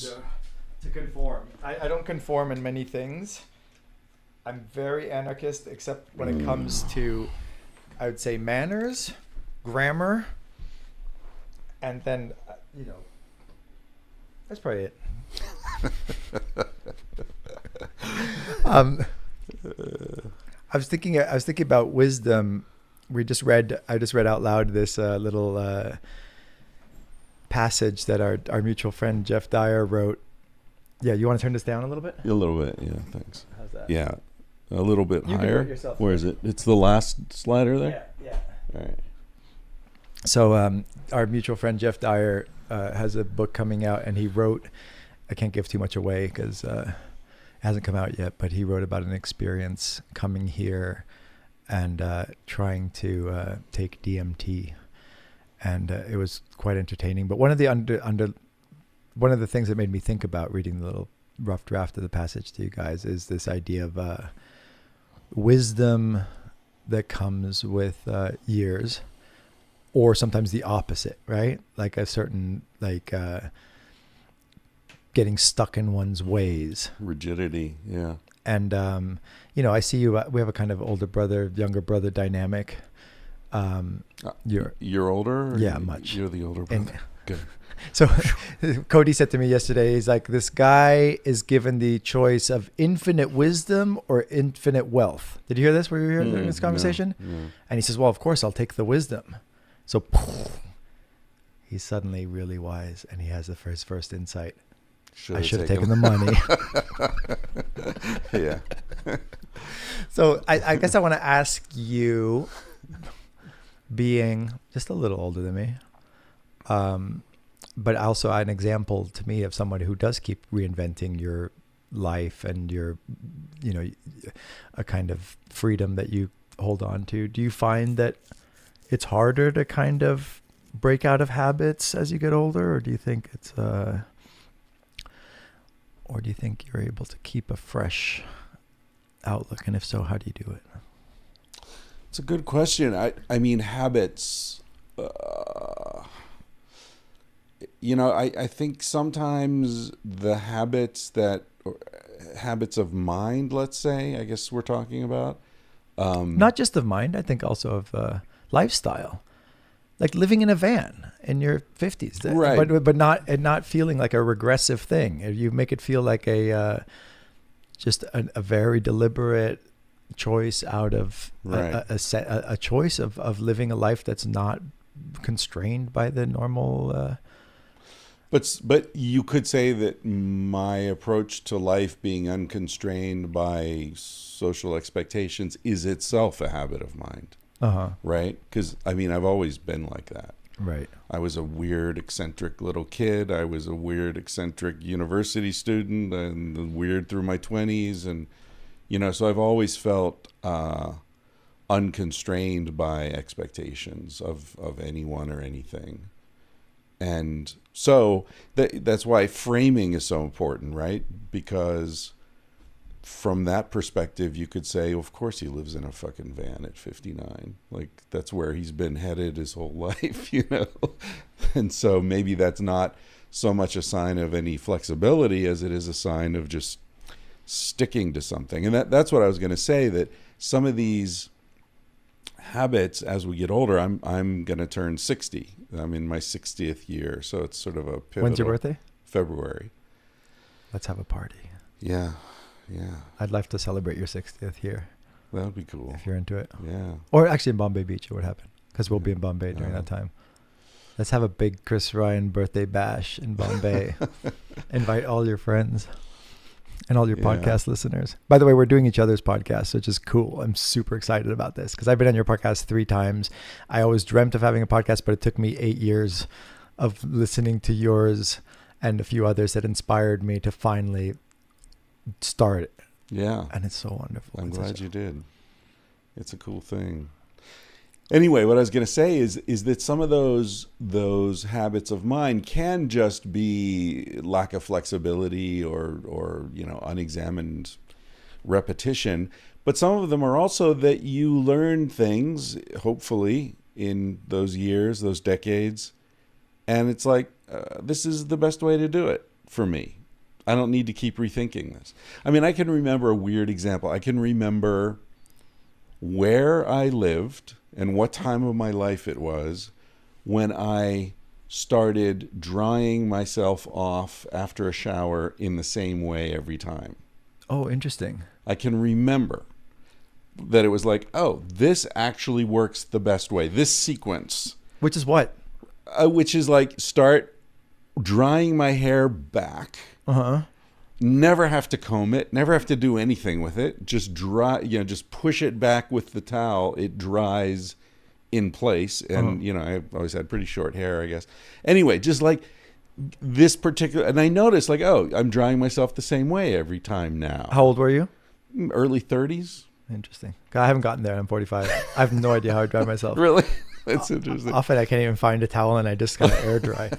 to conform. I don't conform in many things. I'm very anarchist, except when it comes to, I would say, manners, grammar, and then, that's probably it. I was thinking about wisdom. I just read out loud this little passage that our mutual friend Jeff Dyer wrote. Yeah, you want to turn this down a little bit? A little bit, yeah, thanks. How's that? Yeah, a little bit You can higher. do it yourself. Where is it? It's the last slider there? Yeah. All right. So our mutual friend Jeff Dyer has a book coming out, and he wrote, I can't give too much away because it hasn't come out yet, but he wrote about an experience coming here and trying to take DMT. And it was quite entertaining. But one of the one of the things that made me think about reading the little rough draft of the passage to you guys is this idea of wisdom that comes with years, or sometimes the opposite, right? Like a certain, getting stuck in one's ways. Rigidity, yeah. And, I see you, we have a kind of older brother, younger brother dynamic. You're older? Yeah, much. You're the older brother. Good. So Cody said to me yesterday, he's like, this guy is given the choice of infinite wisdom or infinite wealth. Did you hear this? Were you here during this conversation? No. And he says, well, of course I'll take the wisdom. So he's suddenly really wise, and he has his first insight. I should have taken the money. Yeah. So I guess I want to ask you, being just a little older than me, but also an example to me of someone who does keep reinventing your life and your, a kind of freedom that you hold on to. Do you find that it's harder to kind of break out of habits as you get older, or do you think it's or do you think you're able to keep a fresh outlook? And if so, how do you do it? It's a good question. I mean, habits, I think sometimes the habits of mind, let's say, I guess we're talking about. Not just of mind, I think also of lifestyle. Like living in a van in your 50s, right? But not feeling like a regressive thing. You make it feel like just a very deliberate choice out of a choice of living a life that's not constrained by the normal. But you could say that my approach to life being unconstrained by social expectations is itself a habit of mind. Right? Because, I've always been like that. Right. I was a weird, eccentric little kid. I was a weird, eccentric university student, and weird through my 20s. And, so I've always felt unconstrained by expectations of anyone or anything. And so that's why framing is so important, right? Because from that perspective, you could say, of course he lives in a fucking van at 59. Like, that's where he's been headed his whole life, And so maybe that's not so much a sign of any flexibility as it is a sign of just sticking to something. And that's what I was going to say, that some of these habits, as we get older, I'm going to turn 60. I'm in my 60th year, so it's sort of a pivotal. When's your birthday? February. Let's have a party. Yeah. I'd love to celebrate your 60th year. That would be cool. If you're into it. Yeah. Or actually in Bombay Beach, it would happen. Because we'll be in Bombay during that time. Let's have a big Chris Ryan birthday bash in Bombay. Invite all your friends and all your podcast listeners. By the way, we're doing each other's podcasts, which is cool. I'm super excited about this because I've been on your podcast 3 times. I always dreamt of having a podcast, but it took me 8 years of listening to yours and a few others that inspired me to finally start it. Yeah. And it's so wonderful. I'm glad you did. It's a cool thing. Anyway, what I was going to say is that some of those habits of mine can just be lack of flexibility or unexamined repetition, but some of them are also that you learn things, hopefully, in those years, those decades, and it's like, this is the best way to do it for me. I don't need to keep rethinking this. I mean, I can remember a weird example. I can remember where I lived and what time of my life it was when I started drying myself off after a shower in the same way every time. Oh, interesting. I can remember that it was like, oh, this actually works the best way. This sequence, Which is what? which is like start drying my hair back. Uh-huh. Never have to comb it, never have to do anything with it. Just dry, just push it back with the towel. It dries in place. And, I've always had pretty short hair, I guess. Anyway, just like this particular, and I noticed like, oh, I'm drying myself the same way every time now. How old were you? Early 30s. Interesting. I haven't gotten there. I'm 45. I have no idea how I dry myself. Really? That's interesting. Often I can't even find a towel and I just kind of air dry.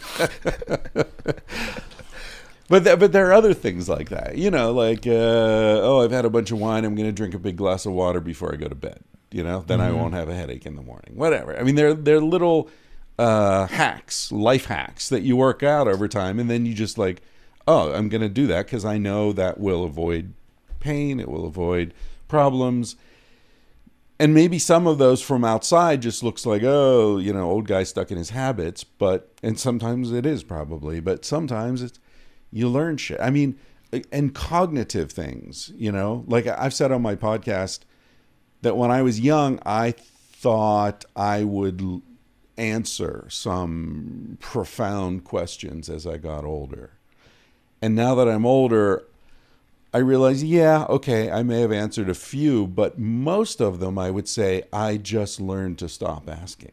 But there are other things like that, like, I've had a bunch of wine. I'm going to drink a big glass of water before I go to bed. Then I won't have a headache in the morning. Whatever. I mean, they're little hacks, life hacks that you work out over time. And then you just like, oh, I'm going to do that because I know that will avoid pain. It will avoid problems. And maybe some of those from outside just looks like, oh, old guy stuck in his habits. And sometimes it is probably, but sometimes it's, you learn shit. I mean, and cognitive things, like I've said on my podcast that when I was young, I thought I would answer some profound questions as I got older. And now that I'm older, I realize, yeah, okay, I may have answered a few, but most of them I would say I just learned to stop asking.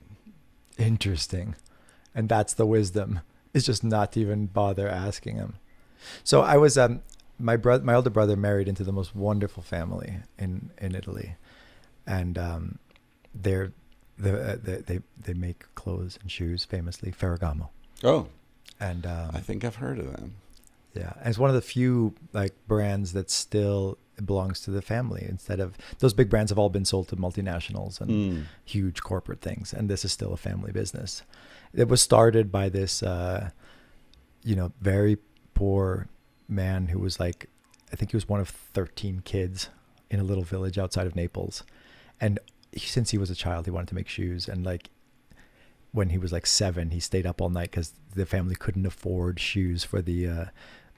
Interesting. And that's the wisdom, is just not to even bother asking them. So I was, my older brother married into the most wonderful family in Italy. And they make clothes and shoes, famously Ferragamo. Oh, and I think I've heard of them. Yeah, and it's one of the few brands that still belongs to the family. Instead of those big brands have all been sold to multinationals and huge corporate things, and this is still a family business. It was started by this, very poor man who was I think he was one of 13 kids in a little village outside of Naples. And since he was a child, he wanted to make shoes. And when he was 7, he stayed up all night because the family couldn't afford shoes for the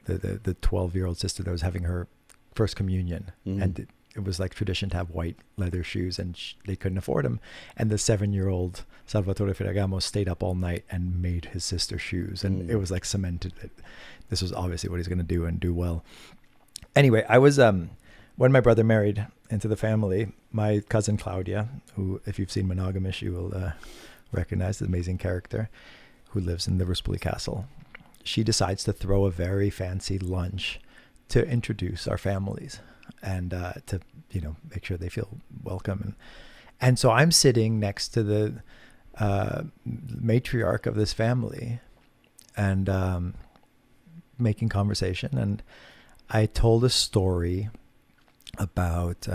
12-year-old sister that was having her first communion. Mm-hmm. And it was tradition to have white leather shoes, and they couldn't afford them. And the 7-year-old Salvatore Ferragamo stayed up all night and made his sister shoes. And it was cemented that this was obviously what he's going to do and do well. Anyway, I was, when my brother married into the family, my cousin Claudia, who, if you've seen Monogamish, you will recognize the amazing character, who lives in the Ruspoli Castle. She decides to throw a very fancy lunch to introduce our families and to, make sure they feel welcome. And so I'm sitting next to the matriarch of this family and making conversation. And I told a story about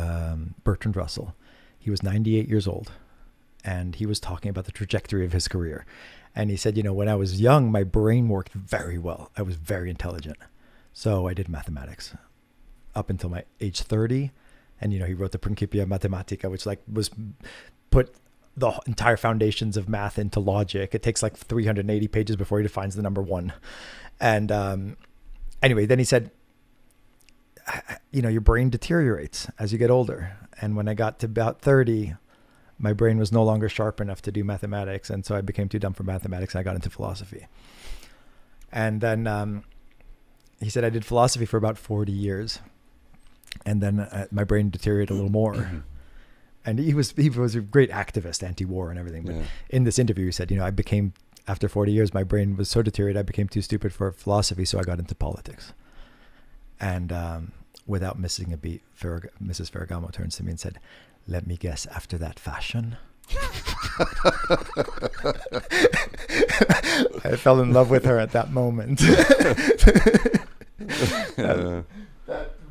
Bertrand Russell. He was 98 years old, and he was talking about the trajectory of his career. And he said, when I was young, my brain worked very well. I was very intelligent. So I did mathematics up until my age 30. And, he wrote the Principia Mathematica, which was put the entire foundations of math into logic. It takes 380 pages before he defines the number 1. And anyway, then he said, your brain deteriorates as you get older. And when I got to about 30, my brain was no longer sharp enough to do mathematics. And so I became too dumb for mathematics, and I got into philosophy. And then he said I did philosophy for about 40 years. And then my brain deteriorated a little more. And he was a great activist, anti-war and everything. But in this interview, he said, after 40 years, my brain was so deteriorated, I became too stupid for philosophy, so I got into politics. And without missing a beat, Mrs. Ferragamo turns to me and said, "Let me guess, after that fashion?" I fell in love with her at that moment.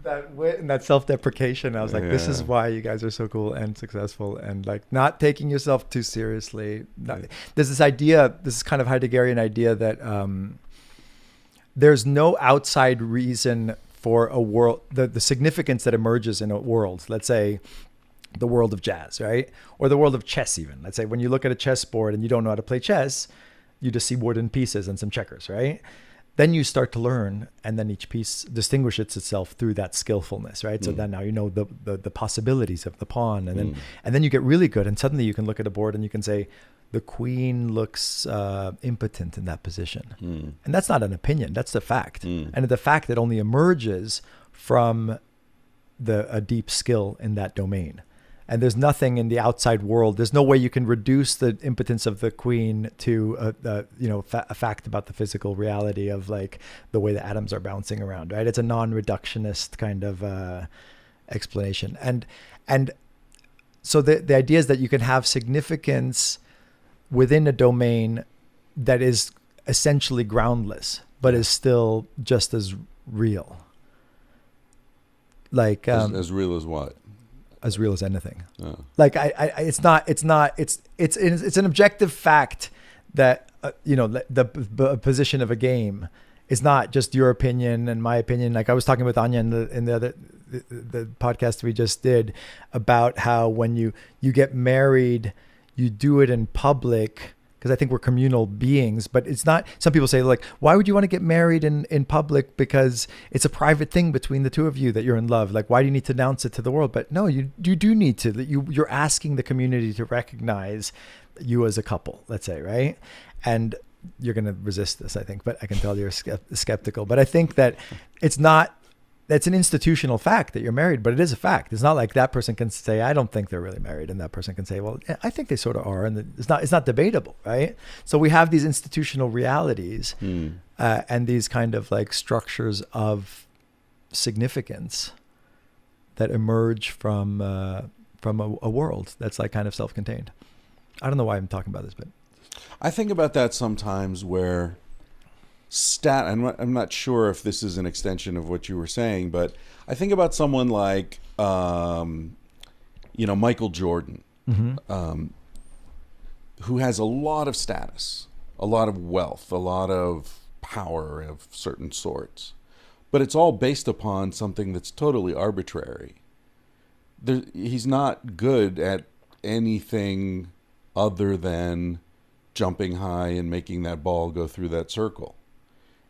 That wit and that self-deprecation, I was like, this is why you guys are so cool and successful, and not taking yourself too seriously. There's this idea, this is kind of Heideggerian idea that there's no outside reason for a world, the significance that emerges in a world, let's say the world of jazz, right? Or the world of chess even. Let's say when you look at a chessboard and you don't know how to play chess, you just see wooden pieces and some checkers, right? Then you start to learn, and then each piece distinguishes itself through that skillfulness, right? So then now you know the possibilities of the pawn, and then you get really good, and suddenly you can look at a board and you can say, the queen looks impotent in that position. And that's not an opinion, that's the fact. And the fact that only emerges from a deep skill in that domain. And there's nothing in the outside world. There's no way you can reduce the impotence of the queen to a fact about the physical reality of like the way the atoms are bouncing around, right? It's a non-reductionist kind of explanation. And so the idea is that you can have significance within a domain that is essentially groundless, but is still just as real. Like as real as what? As real as anything. Like it's an objective fact that the position of a game is not just your opinion and my opinion. Like I was talking with Anya in the podcast we just did about how when you get married, you do it in public. Because I think we're communal beings, but it's not. Some people say like, why would you want to get married in public? Because it's a private thing between the two of you that you're in love. Like, why do you need to announce it to the world? But no, you do need to. You're asking the community to recognize you as a couple, let's say, right? And you're going to resist this, I think, but I can tell you're skeptical. But I think that it's not. That's an institutional fact that you're married, but it is a fact. It's not like that person can say, I don't think they're really married. And that person can say, well, yeah, I think they sort of are. And it's not debatable, right? So we have these institutional realities and these kind of like structures of significance that emerge from a world that's like kind of self-contained. I don't know why I'm talking about this, but I think about that sometimes where I'm not sure if this is an extension of what you were saying, but I think about someone like, Michael Jordan, who has a lot of status, a lot of wealth, a lot of power of certain sorts, but it's all based upon something that's totally arbitrary. He's not good at anything other than jumping high and making that ball go through that circle.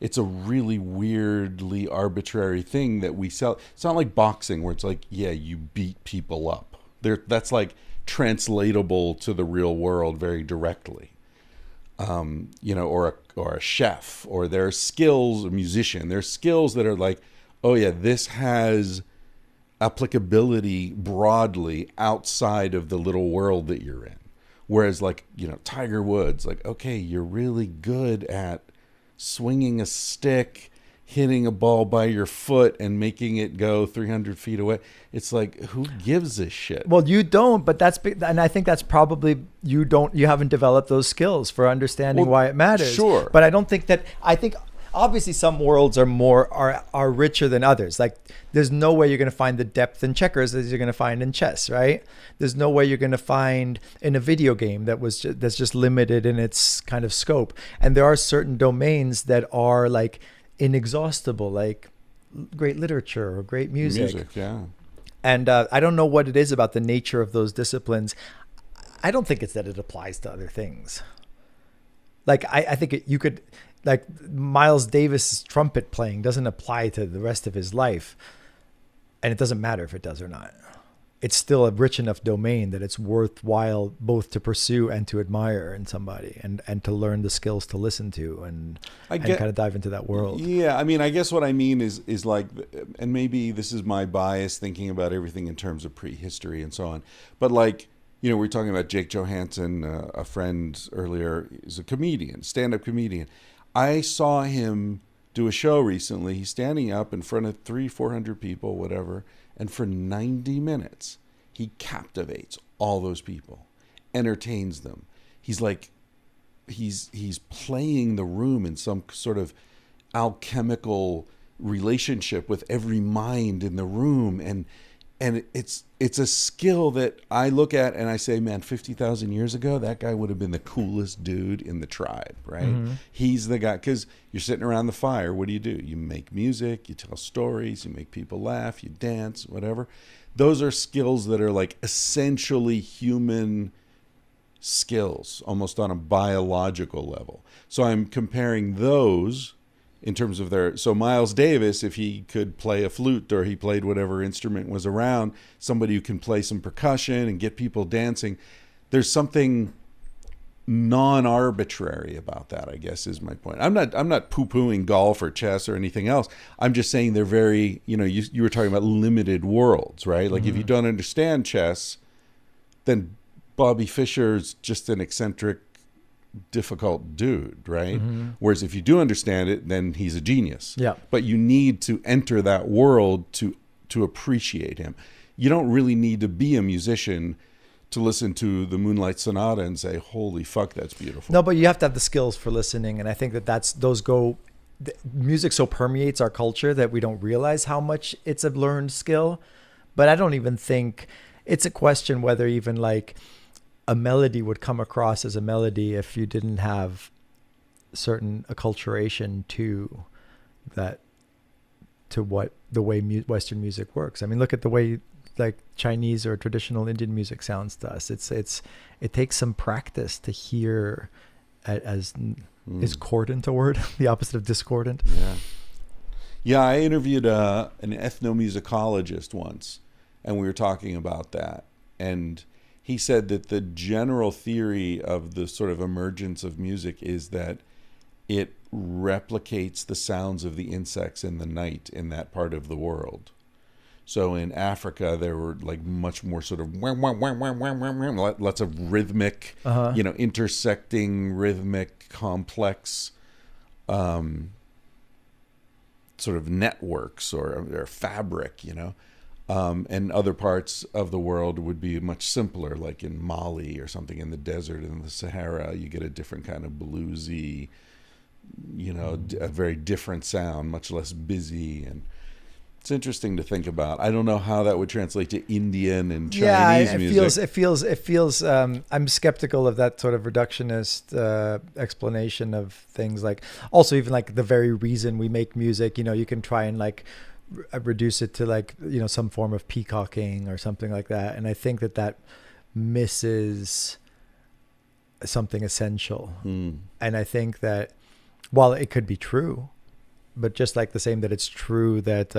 It's a really weirdly arbitrary thing that we sell. It's not like boxing where it's like, yeah, you beat people up. That's like translatable to the real world very directly. Or a chef, or their skills, a musician. There's skills that are like, oh yeah, this has applicability broadly outside of the little world that you're in. Whereas like, Tiger Woods, like, okay, you're really good at swinging a stick, hitting a ball by your foot and making it go 300 feet away. It's like, who gives a shit? Well, you don't, but and I think that's probably, you haven't developed those skills for understanding why it matters. Sure. But I think obviously some worlds are richer than others. Like there's no way you're going to find the depth in checkers as you're going to find in chess, right? There's no way you're going to find in a video game that's just limited in its kind of scope. And there are certain domains that are like inexhaustible, like great literature or great music. Yeah. And I don't know what it is about the nature of those disciplines. I don't think it's that it applies to other things. Like I think you could, like Miles Davis' trumpet playing doesn't apply to the rest of his life. And it doesn't matter if it does or not. It's still a rich enough domain that it's worthwhile both to pursue and to admire in somebody and to learn the skills to listen to and kind of dive into that world. Yeah, I mean, I guess what I mean is like, and maybe this is my bias thinking about everything in terms of prehistory and so on, but like, we were talking about Jake Johansson, a friend earlier, is a comedian, stand-up comedian. I saw him do a show recently. He's standing up in front of 300-400 people, whatever, and for 90 minutes, he captivates all those people, entertains them. He's like, he's playing the room in some sort of alchemical relationship with every mind in the room, and and it's a skill that I look at and I say, man, 50,000 years ago, that guy would have been the coolest dude in the tribe, right? Mm-hmm. He's the guy, because you're sitting around the fire. What do? You make music, you tell stories, you make people laugh, you dance, whatever. Those are skills that are like essentially human skills, almost on a biological level. So I'm comparing those in terms of their, so Miles Davis, if he could play a flute or he played whatever instrument was around, somebody who can play some percussion and get people dancing, there's something non-arbitrary about that, I guess, is my point. I'm not poo-pooing golf or chess or anything else. I'm just saying they're very, you were talking about limited worlds, right? Like if you don't understand chess, then Bobby Fischer's just an eccentric, difficult dude, right? Whereas if you do understand it, then he's a genius. Yeah. But you need to enter that world to appreciate him. You don't really need to be a musician to listen to the Moonlight Sonata and say, holy fuck, that's beautiful. No, but you have to have the skills for listening. And I think music so permeates our culture that we don't realize how much it's a learned skill. But I don't even think it's a question whether even like a melody would come across as a melody if you didn't have certain acculturation to what the way Western music works. I mean, look at the way like Chinese or traditional Indian music sounds to us. It takes some practice to hear as is cordant a word, the opposite of discordant. Yeah, I interviewed an ethnomusicologist once, and we were talking about that, and he said that the general theory of the sort of emergence of music is that it replicates the sounds of the insects in the night in that part of the world. So in Africa, there were like much more sort of lots of rhythmic, intersecting rhythmic, complex sort of networks or fabric, and other parts of the world would be much simpler, like in Mali or something in the desert in the Sahara. You get a different kind of bluesy, a very different sound, much less busy. And it's interesting to think about. I don't know how that would translate to Indian and Chinese music. It feels. I'm skeptical of that sort of reductionist explanation of things. Like also even like the very reason we make music. You can try and like reduce it to like some form of peacocking or something like that. And I think that misses something essential. And I think that while it could be true, but just like the same that it's true that,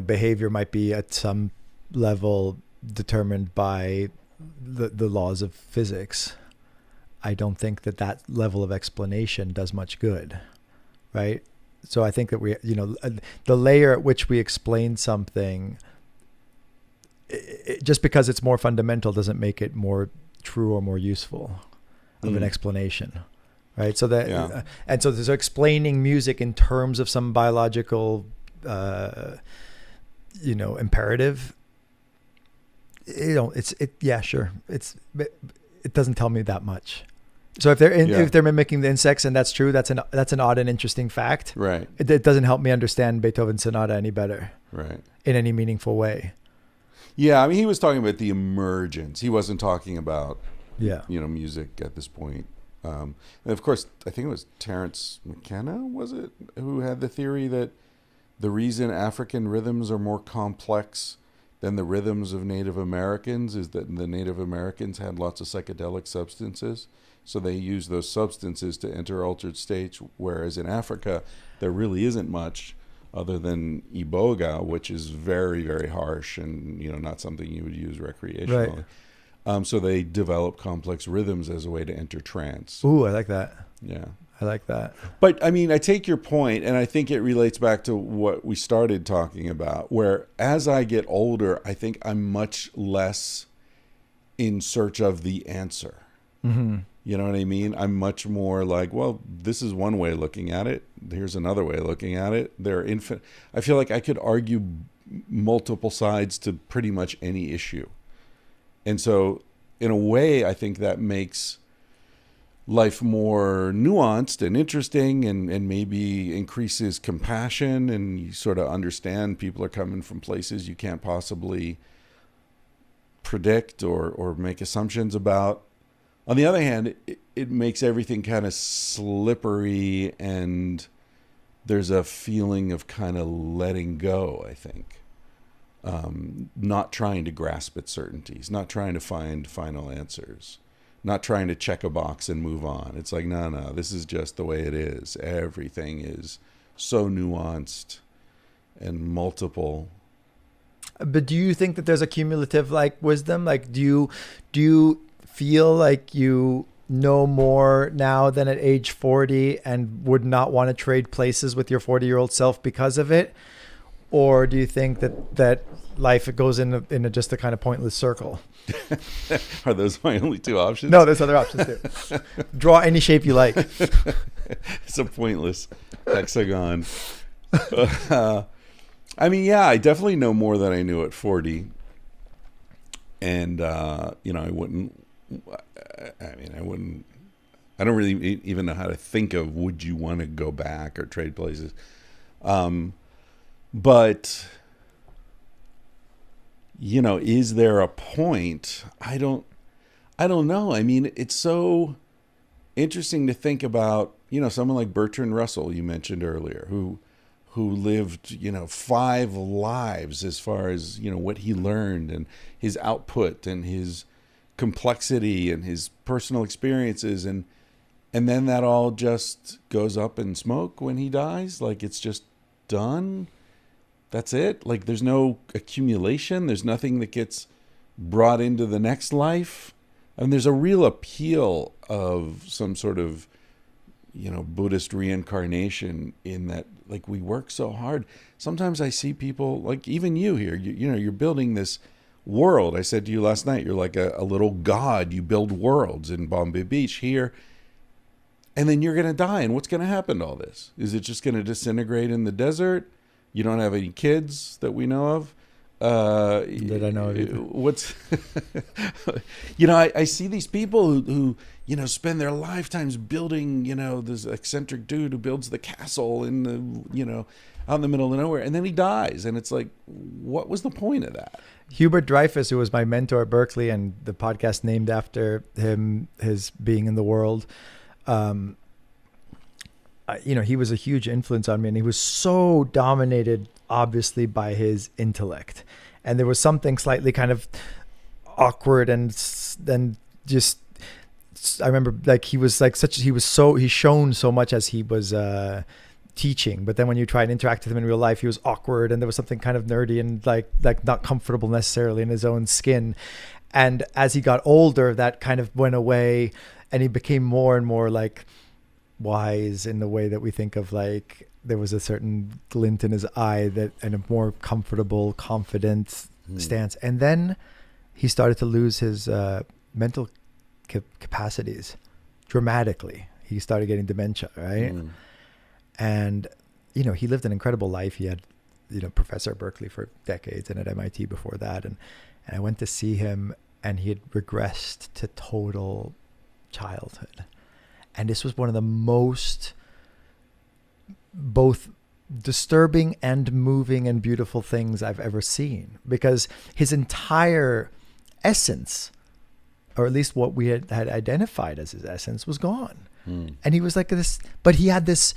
behavior might be at some level determined by the laws of physics. I don't think that level of explanation does much good, right? So I think that the layer at which we explain something, just because it's more fundamental doesn't make it more true or more useful of an explanation, right? So that and so there's explaining music in terms of some biological imperative. Sure, it doesn't tell me that much. So if they're mimicking the insects, and that's true, that's an odd and interesting fact. Right. It doesn't help me understand Beethoven's sonata any better. Right. In any meaningful way. Yeah, I mean, he was talking about the emergence. He wasn't talking about music at this point. And of course, I think it was Terence McKenna, was it, who had the theory that the reason African rhythms are more complex than the rhythms of Native Americans is that the Native Americans had lots of psychedelic substances. So they use those substances to enter altered states, whereas in Africa, there really isn't much other than iboga, which is very, very harsh and not something you would use recreationally. Right. So they develop complex rhythms as a way to enter trance. Ooh, I like that. Yeah. I like that. But I mean, I take your point, and I think it relates back to what we started talking about, where as I get older, I think I'm much less in search of the answer. Mm-hmm. You know what I mean? I'm much more like, well, this is one way of looking at it. Here's another way of looking at it. I feel like I could argue multiple sides to pretty much any issue. And so in a way, I think that makes life more nuanced and interesting, and maybe increases compassion, and you sort of understand people are coming from places you can't possibly predict or make assumptions about. On the other hand, it makes everything kind of slippery, and there's a feeling of kind of letting go, I think. Not trying to grasp at certainties, not trying to find final answers, not trying to check a box and move on. It's like, no, this is just the way it is. Everything is so nuanced and multiple. But do you think that there's a cumulative like wisdom? Like, do you feel like you know more now than at age 40 and would not want to trade places with your 40-year-old self because of it? Or do you think that life goes in a just a kind of pointless circle? Are those my only two options? No, there's other options too. Draw any shape you like. It's a pointless hexagon. I mean, yeah, I definitely know more than I knew at 40. And, I don't really even know how to think of, would you want to go back or trade places? But, is there a point? I don't know. I mean, it's so interesting to think about, someone like Bertrand Russell, you mentioned earlier, who lived, 5 lives as far as, what he learned and his output and his complexity and his personal experiences. And then that all just goes up in smoke when he dies. Like, it's just done. That's it. Like, there's no accumulation. There's nothing that gets brought into the next life. And there's a real appeal of some sort of, Buddhist reincarnation in that, like, we work so hard. Sometimes I see people, like even you here, you're building this world. I said to you last night, you're like a little god. You build worlds in Bombay Beach here. And then you're going to die. And what's going to happen to all this? Is it just going to disintegrate in the desert? You don't have any kids that we know of. That I know of either. What's, I see these people who spend their lifetimes building, this eccentric dude who builds the castle in the, out in the middle of nowhere, and then he dies. And it's like, what was the point of that? Hubert Dreyfus, who was my mentor at Berkeley and the podcast named after him, his being in the world, he was a huge influence on me, and he was so dominated, obviously, by his intellect. And there was something slightly kind of awkward and just, I remember, like, he shone so much as he was teaching, but then when you try and interact with him in real life, he was awkward, and there was something kind of nerdy and like not comfortable necessarily in his own skin. And as he got older, that kind of went away, and he became more and more like wise in the way that we think of, like, there was a certain glint in his eye and a more comfortable, confident stance. And then he started to lose his mental capacities dramatically. He started getting dementia, right? And, he lived an incredible life. He had, professor at Berkeley for decades and at MIT before that. And I went to see him, and he had regressed to total childhood. And this was one of the most both disturbing and moving and beautiful things I've ever seen, because his entire essence, or at least what we had identified as his essence, was gone. And he was like this, but he had this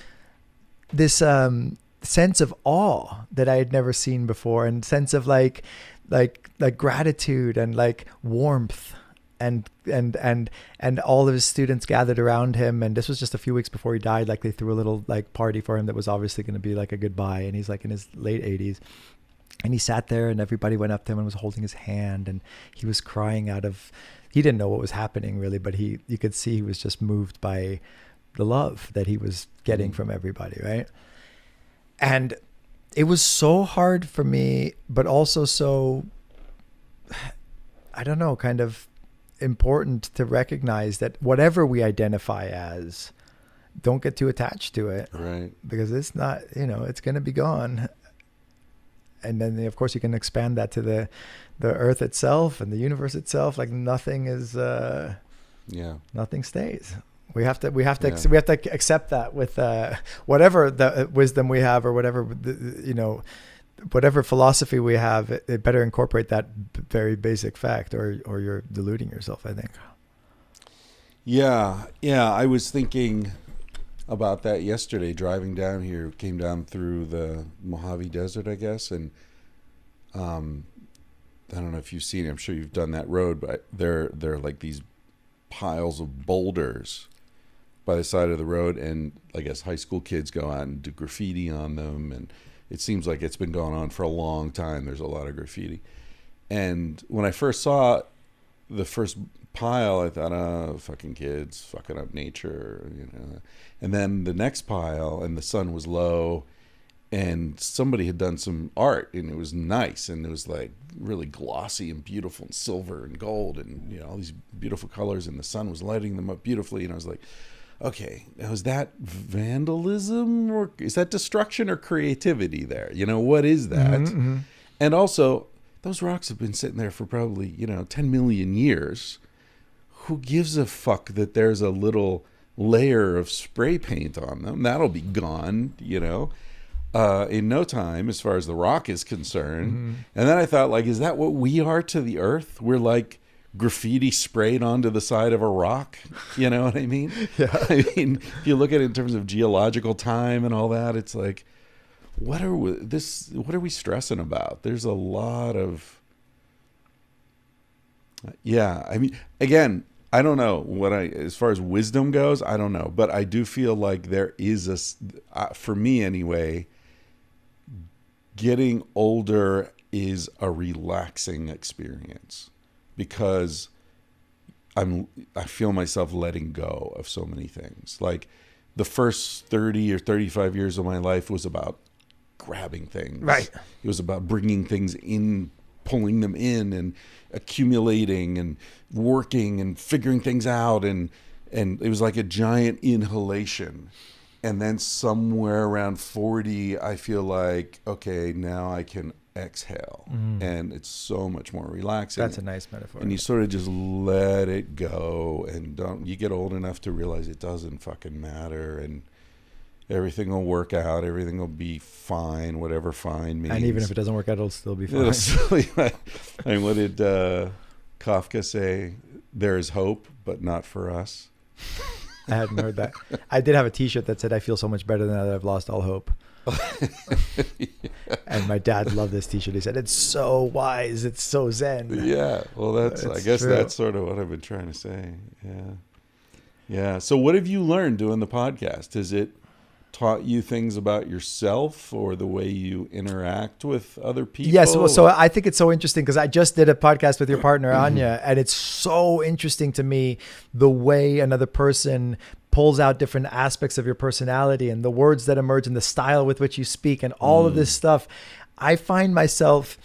sense of awe that I had never seen before, and sense of like gratitude and like warmth. And all of his students gathered around him, and this was just a few weeks before he died. Like, they threw a little like party for him that was obviously going to be like a goodbye, and he's like in his late 80s, and he sat there, and everybody went up to him and was holding his hand, and he was crying he didn't know what was happening really, but you could see he was just moved by the love that he was getting from everybody, right? And it was so hard for me, but also so, I don't know, kind of important to recognize that whatever we identify as, don't get too attached to it, right? Because it's not, it's going to be gone. And then of course you can expand that to the earth itself and the universe itself. Like, nothing is, nothing stays. We have to Yeah. we have to accept that with whatever the wisdom we have or whatever whatever philosophy we have. It better incorporate that very basic fact, or you're deluding yourself, I think. Yeah, yeah. I was thinking about that yesterday driving down here. Came down through the Mojave Desert, I guess, and I don't know if you've seen it. I'm sure you've done that road, but they're like these piles of boulders by the side of the road, and I guess high school kids go out and do graffiti on them, and it seems like it's been going on for a long time. There's a lot of graffiti. And when I first saw the first pile, I thought, oh, fucking kids fucking up nature, you know. And then the next pile, and the sun was low, and somebody had done some art, and it was nice, and it was like really glossy and beautiful and silver and gold and, you know, all these beautiful colors, and the sun was lighting them up beautifully. And I was like, okay, now is that vandalism, or is that destruction, or creativity there? You know, what is that? Mm-hmm. And also, those rocks have been sitting there for probably, 10 million years. Who gives a fuck that there's a little layer of spray paint on them? That'll be gone, in no time, as far as the rock is concerned. Mm-hmm. And then I thought, like, is that what we are to the earth? We're like graffiti sprayed onto the side of a rock. You know what I mean? Yeah. I mean, if you look at it in terms of geological time and all that, it's like, what are we stressing about? There's a lot of, I mean, again, I don't know as far as wisdom goes, I don't know, but I do feel like there is for me anyway, getting older is a relaxing experience, because I feel myself letting go of so many things. Like the first 30 or 35 years of my life was about grabbing things. Right. It was about bringing things in, pulling them in, and accumulating and working and figuring things out, and it was like a giant inhalation. And then somewhere around 40, I feel like, okay, now I can exhale. And it's so much more relaxing. That's a nice metaphor. And you sort of just let it go, and you get old enough to realize it doesn't fucking matter, and everything will work out, everything will be fine, whatever fine means. And even if it doesn't work out, it'll still be fine. I mean, what did Kafka say? There is hope, but not for us. I hadn't heard that. I did have a T-shirt that said, "I feel so much better now that I've lost all hope." And my dad loved this T-shirt. He said, "It's so wise. It's so zen." Yeah. Well, I guess true. that's sort of what I've been trying to say. Yeah. Yeah. So what have you learned doing the podcast? Has it taught you things about yourself or the way you interact with other people? Yes. So I think it's so interesting because I just did a podcast with your partner, Anya, and it's so interesting to me the way another person pulls out different aspects of your personality and the words that emerge and the style with which you speak and all of this stuff. I find myself,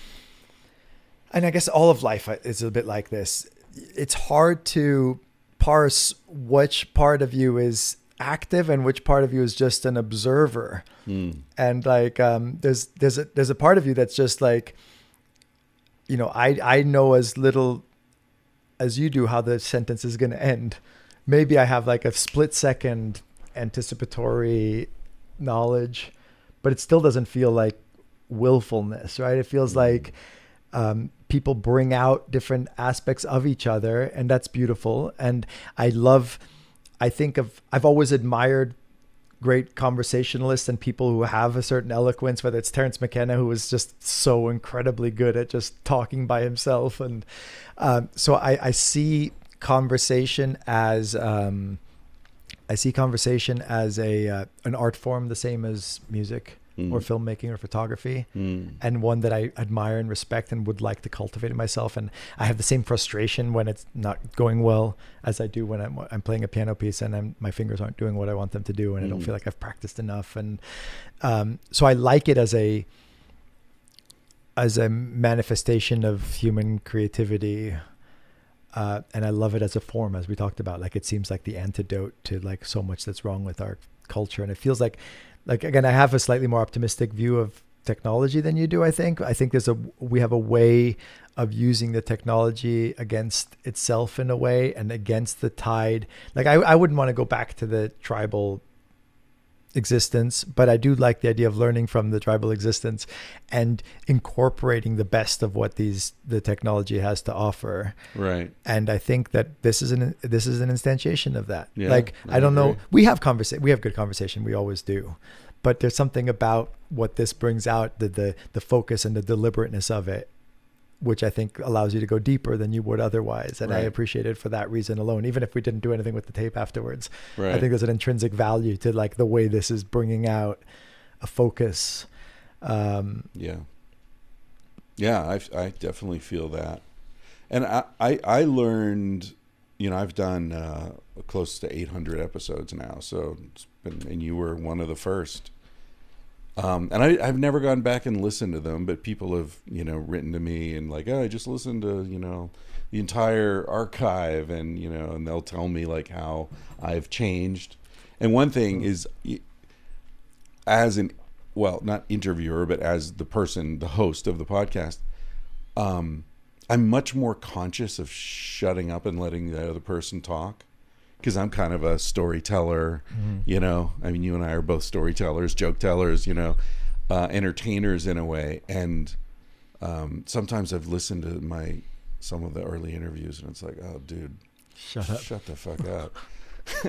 and I guess all of life is a bit like this. It's hard to parse which part of you is active and which part of you is just an observer. And like there's a part of you that's just like, I know as little as you do how the sentence is going to end. Maybe I have like a split second anticipatory knowledge, but it still doesn't feel like willfulness, right? It feels like people bring out different aspects of each other, and that's beautiful. And I've always admired great conversationalists and people who have a certain eloquence, whether it's Terence McKenna, who is just so incredibly good at just talking by himself. And so I see conversation as an art form, the same as music or filmmaking or photography, and one that I admire and respect and would like to cultivate in myself. And I have the same frustration when it's not going well as I do when I'm playing a piano piece and my fingers aren't doing what I want them to do, and I don't feel like I've practiced enough. And so I like it as a manifestation of human creativity. And I love it as a form, as we talked about. Like, it seems like the antidote to like so much that's wrong with our culture. And it feels like again, I have a slightly more optimistic view of technology than you do. I think we have a way of using the technology against itself in a way, and against the tide. Like I wouldn't want to go back to the tribal existence, but I do like the idea of learning from the tribal existence and incorporating the best of what the technology has to offer. Right. And I think that this is an instantiation of that. Yeah, like I I don't know, agree. we have good conversation, we always do, but there's something about what this brings out, the focus and the deliberateness of it, which I think allows you to go deeper than you would otherwise. And I Right. appreciate it for that reason alone, even if we didn't do anything with the tape afterwards. Right. I think there's an intrinsic value to like the way this is bringing out a focus. Yeah. Yeah, I definitely feel that. And I learned, I've done close to 800 episodes now. So it's been, and you were one of the first. And I've never gone back and listened to them, but people have, written to me and like, oh, I just listened to, the entire archive, and, and they'll tell me like how I've changed. And one thing is, as not interviewer, but as the host of the podcast, I'm much more conscious of shutting up and letting the other person talk. Because I'm kind of a storyteller, I mean, you and I are both storytellers, joke tellers, entertainers in a way. And sometimes I've listened to some of the early interviews, and it's like, oh, dude, Shut up. shut the fuck up.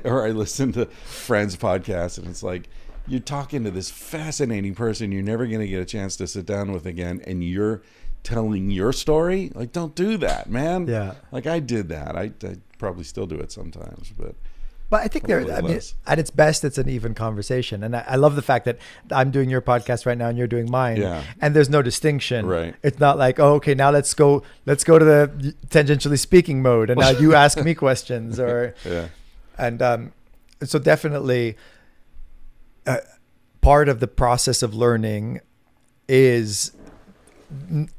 Or I listen to friends' podcasts, and it's like, you're talking to this fascinating person you're never going to get a chance to sit down with again, and you're telling your story. Like, don't do that, man. Yeah. Like, I did that. I probably still do it sometimes, but I think hopefully less. at its best, it's an even conversation. And I love the fact that I'm doing your podcast right now and you're doing mine. Yeah. And there's no distinction. Right. It's not like, oh, okay, now let's go to the tangentially speaking mode. And now you ask me questions or, yeah. and so definitely part of the process of learning is, and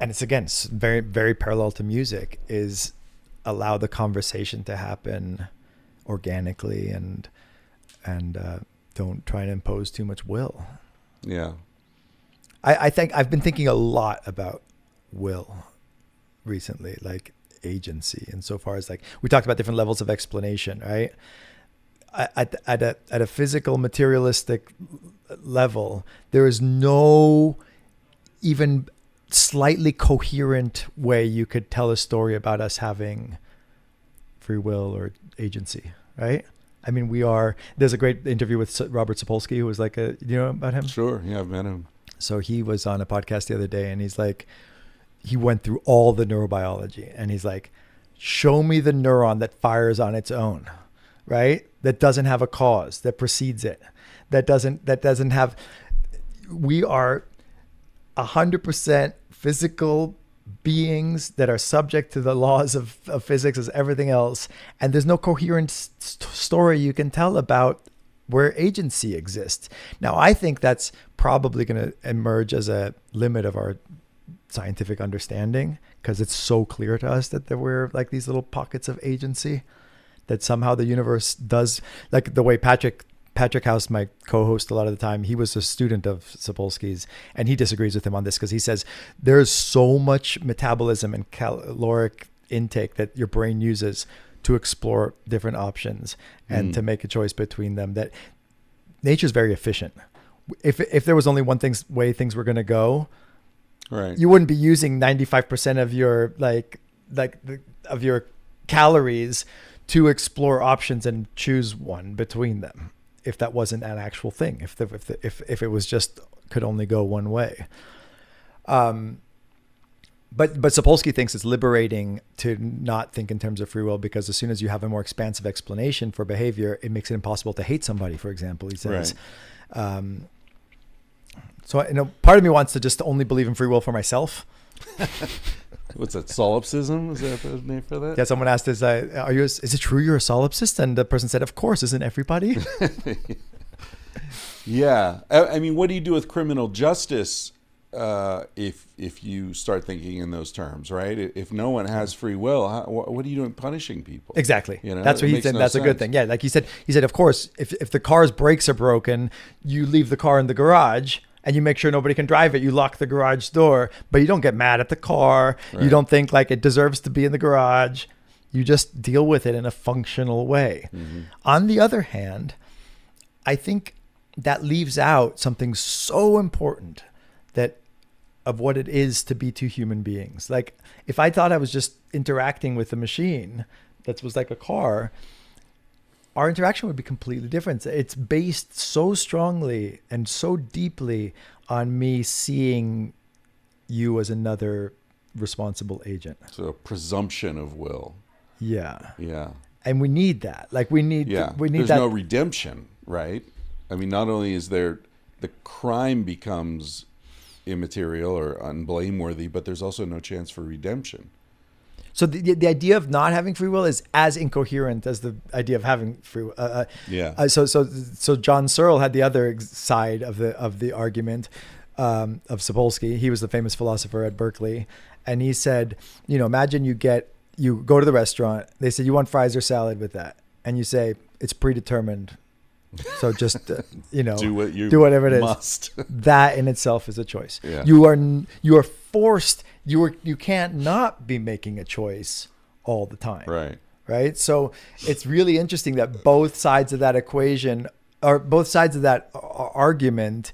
it's again, very, very parallel to music, is allow the conversation to happen organically and don't try and impose too much will. Yeah. I think I've been thinking a lot about will recently, like agency, and so far as like we talked about different levels of explanation, right? At a physical materialistic level, there is no even slightly coherent way you could tell a story about us having free will or agency, right? I mean, there's a great interview with Robert Sapolsky, who was like you know about him? Sure. Yeah, I've met him. So he was on a podcast the other day, and he's like, he went through all the neurobiology, and he's like, show me the neuron that fires on its own, right? That doesn't have a cause, that precedes it, that doesn't have, we are 100% physical beings that are subject to the laws of physics as everything else. And there's no coherent story you can tell about where agency exists. Now, I think that's probably going to emerge as a limit of our scientific understanding, because it's so clear to us that there were like these little pockets of agency, that somehow the universe does, like the way Patrick House, my co-host a lot of the time, he was a student of Sapolsky's, and he disagrees with him on this because he says there's so much metabolism and caloric intake that your brain uses to explore different options and to make a choice between them, that nature's very efficient. If there was only one way things were going to go, Right. you wouldn't be using 95% of your of your calories to explore options and choose one between them, if that wasn't an actual thing, if it was just could only go one way. But Sapolsky thinks it's liberating to not think in terms of free will, because as soon as you have a more expansive explanation for behavior, it makes it impossible to hate somebody, for example, he says. Right. So part of me wants to just only believe in free will for myself. What's that? Solipsism? Is that the name for that? Yeah, someone asked, is it true you're a solipsist? And the person said, of course, isn't everybody? Yeah. I mean, what do you do with criminal justice if you start thinking in those terms, right? If no one has free will, what are you doing punishing people? Exactly. You know, that's what it he makes said. no That's a good sense. thing. Yeah, like he said, of course, if the car's brakes are broken, you leave the car in the garage and you make sure nobody can drive it. You lock the garage door, but you don't get mad at the car. You Right. don't think like it deserves to be in the garage. You just deal with it in a functional way. On the other hand, I think that leaves out something so important that of what it is to be two human beings. Like if I thought I was just interacting with a machine that was like a car, our interaction would be completely different. It's based so strongly and so deeply on me seeing you as another responsible agent. So a presumption of will. Yeah. Yeah. And we need that. Like we need There's that. no redemption, right? I mean, not only is there the crime becomes immaterial or unblameworthy, but there's also no chance for redemption. So the idea of not having free will is as incoherent as the idea of having free will. So John Searle had the other side of the argument of Sapolsky. He was the famous philosopher at Berkeley, and he said, imagine you go to the restaurant. They said, you want fries or salad with that, and you say it's predetermined. So just do whatever it is. Must. That in itself is a choice. Yeah. You are forced. You can't not be making a choice all the time. Right. So it's really interesting that both sides of that equation or both sides of that argument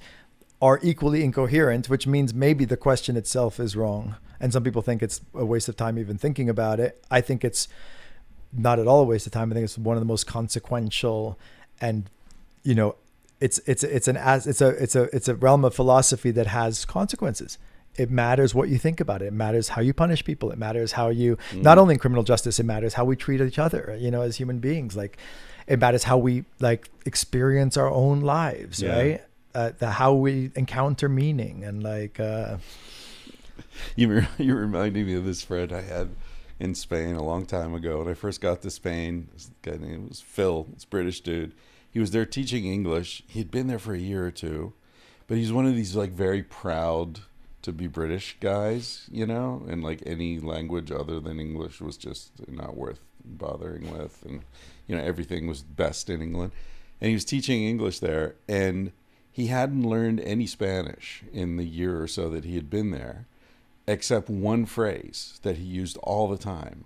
are equally incoherent, which means maybe the question itself is wrong. And some people think it's a waste of time even thinking about it. I think it's not at all a waste of time. I think it's one of the most consequential and it's a realm of philosophy that has consequences. It matters what you think about it. It matters how you punish people. It matters how you, not only in criminal justice, it matters how we treat each other, as human beings. Like it matters how we like experience our own lives, right? How we encounter meaning and like, You reminded me of this friend I had in Spain a long time ago. When I first got to Spain, this guy named was Phil, this British dude. He was there teaching English. He'd been there for a year or two, but he's one of these like very proud to be British guys, and like any language other than English was just not worth bothering with. And, everything was best in England. And he was teaching English there, and he hadn't learned any Spanish in the year or so that he had been there, except one phrase that he used all the time.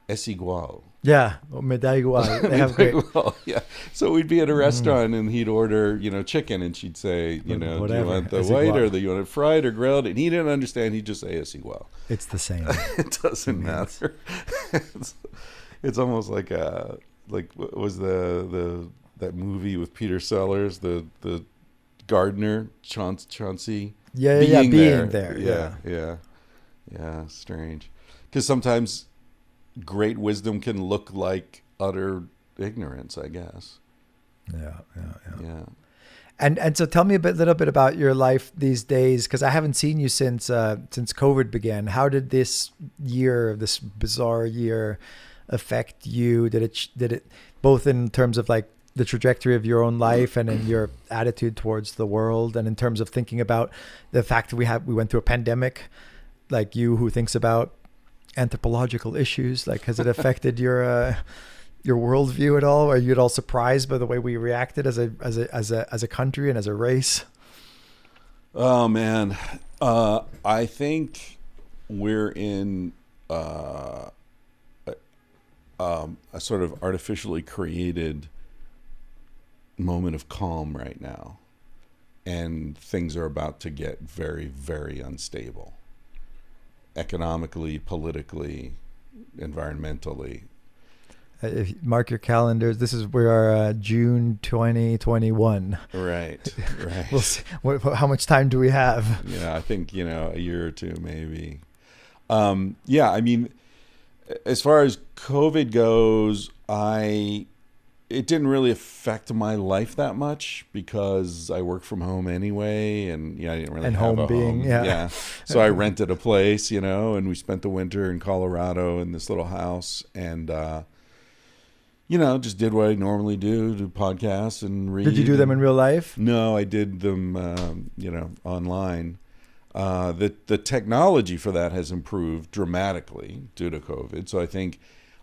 Es igual. Yeah, me da igual. They have great. Well, yeah. So we'd be at a restaurant and he'd order, chicken, and she'd say, do you want the white or do you want it fried or grilled? And he didn't understand. He'd just say es igual. It's the same. It doesn't matter. It's almost like what was that movie with Peter Sellers, the gardener, Chauncey. Being there. Yeah. Strange. Because sometimes great wisdom can look like utter ignorance, I guess. Yeah. And so tell me a little bit about your life these days, because I haven't seen you since COVID began. How did this bizarre year affect you? Did it both in terms of like the trajectory of your own life and in your attitude towards the world, and in terms of thinking about the fact that we went through a pandemic, like you who thinks about anthropological issues, like has it affected your worldview at all? Are you at all surprised by the way we reacted as a country and as a race? Oh man, I think we're in a sort of artificially created moment of calm right now, and things are about to get very, very unstable. Economically, politically, environmentally. If you mark your calendars. This is June 2021. Right. We'll see. How much time do we have? Yeah, I think a year or two maybe. I mean, as far as COVID goes, it didn't really affect my life that much because I work from home anyway, and I didn't really have a home. Yeah. So I rented a place, and we spent the winter in Colorado in this little house, and just did what I normally do podcasts and read. Did you do them in real life? No, I did them, online. The technology for that has improved dramatically due to COVID. So I think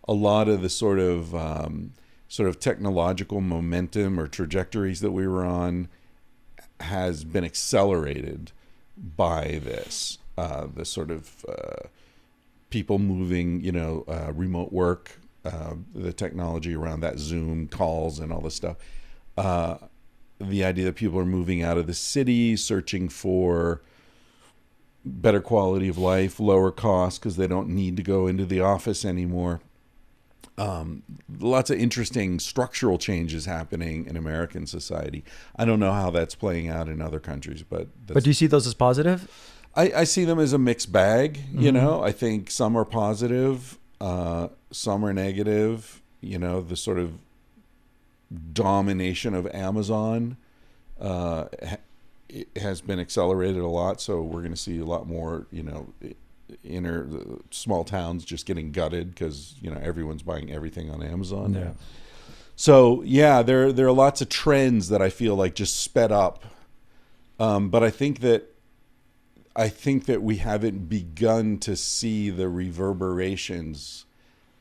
a lot of the sort of technological momentum or trajectories that we were on has been accelerated by this. The sort of people moving, remote work, the technology around that, Zoom calls and all this stuff. The idea that people are moving out of the city, searching for better quality of life, lower cost, because they don't need to go into the office anymore. Lots of interesting structural changes happening in American society. I don't know how that's playing out in other countries, but do you see those as positive? I see them as a mixed bag. I think some are positive, some are negative. The sort of domination of Amazon it has been accelerated a lot, so we're going to see a lot more inner small towns just getting gutted because everyone's buying everything on Amazon now. So there are lots of trends that I feel like just sped up, but I think that we haven't begun to see the reverberations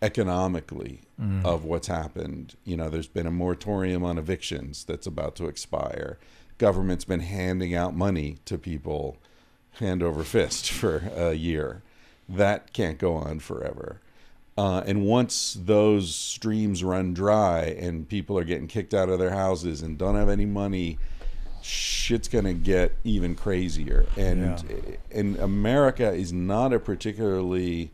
economically of what's happened. There's been a moratorium on evictions that's about to expire. Government's been handing out money to people hand over fist for a year. That can't go on forever. And once those streams run dry and people are getting kicked out of their houses and don't have any money, shit's going to get even crazier. And America is not a particularly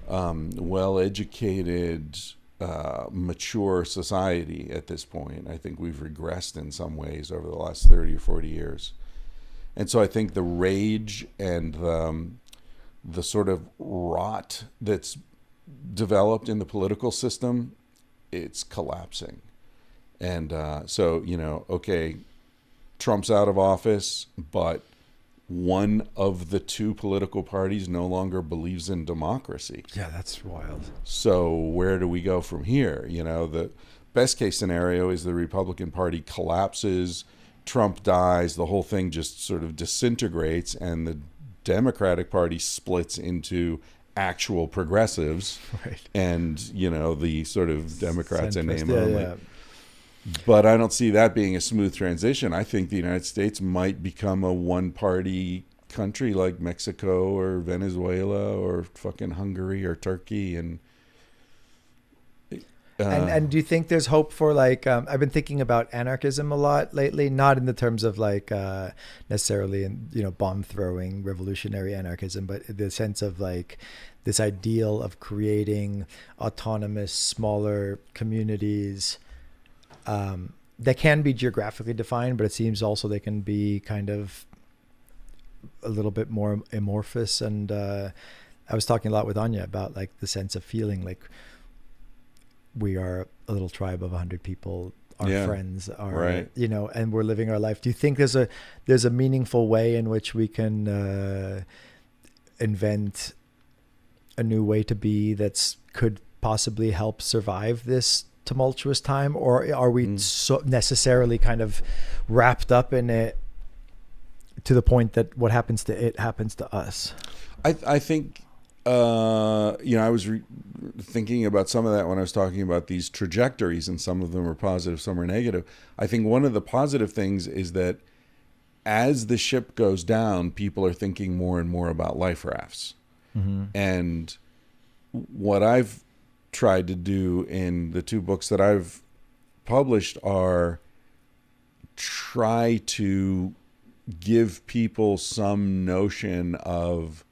well-educated, mature society at this point. I think we've regressed in some ways over the last 30 or 40 years. And so I think the rage and the sort of rot that's developed in the political system, it's collapsing. And okay, Trump's out of office, but one of the two political parties no longer believes in democracy. Yeah, that's wild. So where do we go from here? The best case scenario is the Republican Party collapses, Trump dies, the whole thing just sort of disintegrates, and the Democratic Party splits into actual progressives, right, and the sort of Democrats in name only. Yeah. But I don't see that being a smooth transition. I think the United States might become a one-party country like Mexico or Venezuela or fucking Hungary or Turkey. And do you think there's hope for I've been thinking about anarchism a lot lately, not in the terms of necessarily bomb throwing revolutionary anarchism, but the sense of this ideal of creating autonomous smaller communities that can be geographically defined, but it seems also they can be kind of a little bit more amorphous. And I was talking a lot with Anya about the sense of feeling like we are a little tribe of 100 people. Our friends are, right, and we're living our life. Do you think there's a meaningful way in which we can invent a new way to be that's could possibly help survive this tumultuous time, or are we so necessarily kind of wrapped up in it to the point that what happens to it happens to us? I think I was thinking about some of that when I was talking about these trajectories, and some of them are positive, some are negative. I think one of the positive things is that as the ship goes down, people are thinking more and more about life rafts. Mm-hmm. And what I've tried to do in the two books that I've published are try to give people some notion of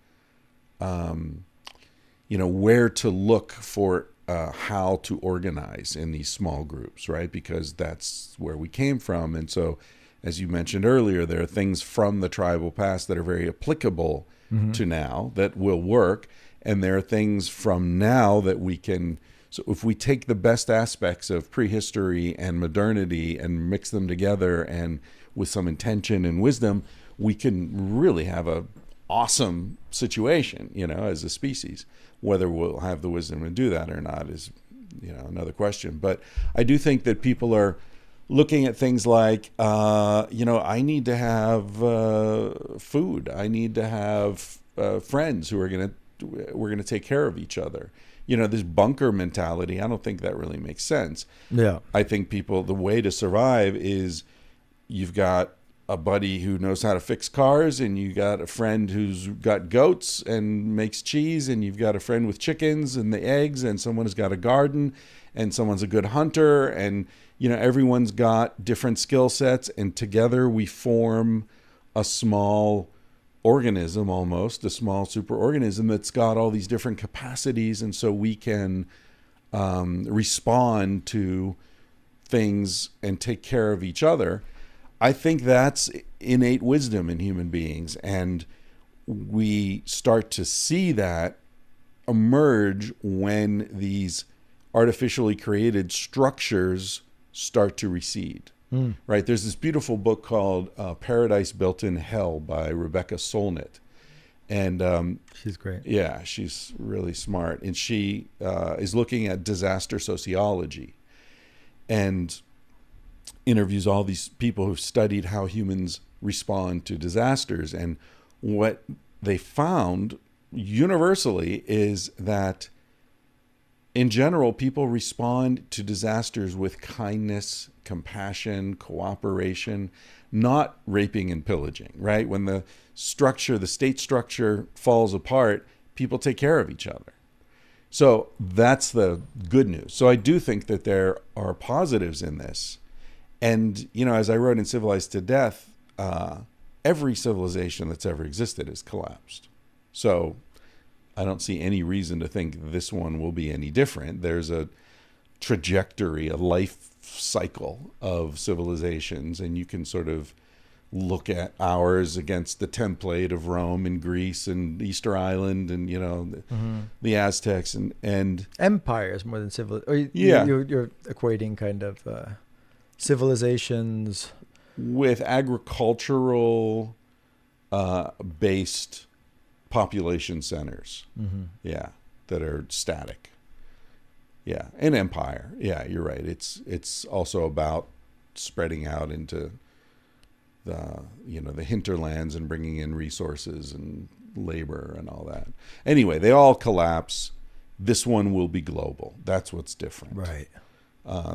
where to look for how to organize in these small groups, right? Because that's where we came from. And so, as you mentioned earlier, there are things from the tribal past that are very applicable to now that will work. And there are things from now that we can, so if we take the best aspects of prehistory and modernity and mix them together and with some intention and wisdom, we can really have a awesome situation, as a species. Whether we'll have the wisdom to do that or not is, another question. But I do think that people are looking at things like, I need to have food. I need to have friends who are we're going to take care of each other. This bunker mentality, I don't think that really makes sense. Yeah. I think the way to survive is you've got a buddy who knows how to fix cars, and you got a friend who's got goats and makes cheese, and you've got a friend with chickens and the eggs, and someone has got a garden, and someone's a good hunter, and everyone's got different skill sets, and together we form a small organism, almost a small superorganism that's got all these different capacities, and so we can respond to things and take care of each other. I think that's innate wisdom in human beings, and we start to see that emerge when these artificially created structures start to recede. Right? There's this beautiful book called Paradise Built in Hell by Rebecca Solnit. And she's great. Yeah, she's really smart. And she is looking at disaster sociology and interviews all these people who've studied how humans respond to disasters. And what they found universally is that in general, people respond to disasters with kindness, compassion, cooperation, not raping and pillaging, right? When the state structure falls apart, people take care of each other. So that's the good news. So I do think that there are positives in this. And, as I wrote in Civilized to Death, every civilization that's ever existed has collapsed. So I don't see any reason to think this one will be any different. There's a trajectory, a life cycle of civilizations, and you can sort of look at ours against the template of Rome and Greece and Easter Island and the Aztecs and empires more than civil. Or yeah, you're equating kind of civilizations with agricultural based population centers. Yeah, that are static. Yeah, an empire. Yeah, you're right. It's also about spreading out into the hinterlands and bringing in resources and labor and all that. Anyway, they all collapse. This one will be global. That's what's different. Right.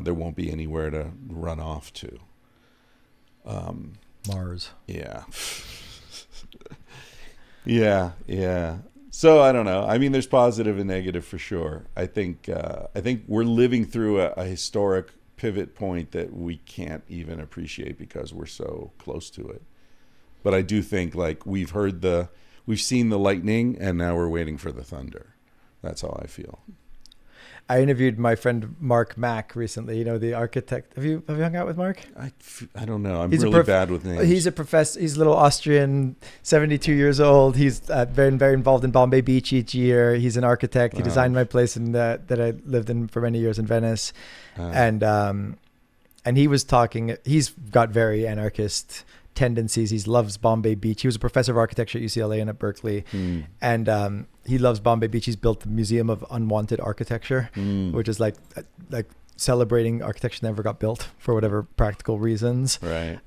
There won't be anywhere to run off to. Mars. Yeah. Yeah. So I don't know. I mean, there's positive and negative for sure. I think we're living through a historic pivot point that we can't even appreciate because we're so close to it. But I do think we've seen the lightning, and now we're waiting for the thunder. That's how I feel. I interviewed my friend Mark Mack recently, the architect. Have you hung out with Mark? I don't know. I'm really bad with names. He's a professor. He's a little Austrian, 72 years old. He's very, very involved in Bombay Beach each year. He's an architect. Wow. He designed my place that I lived in for many years in Venice. And he was talking, he's got very anarchist tendencies. He loves Bombay Beach. He was a professor of architecture at UCLA and at Berkeley. And he loves Bombay Beach. He's built the Museum of Unwanted Architecture, which is like celebrating architecture that never got built for whatever practical reasons. Right.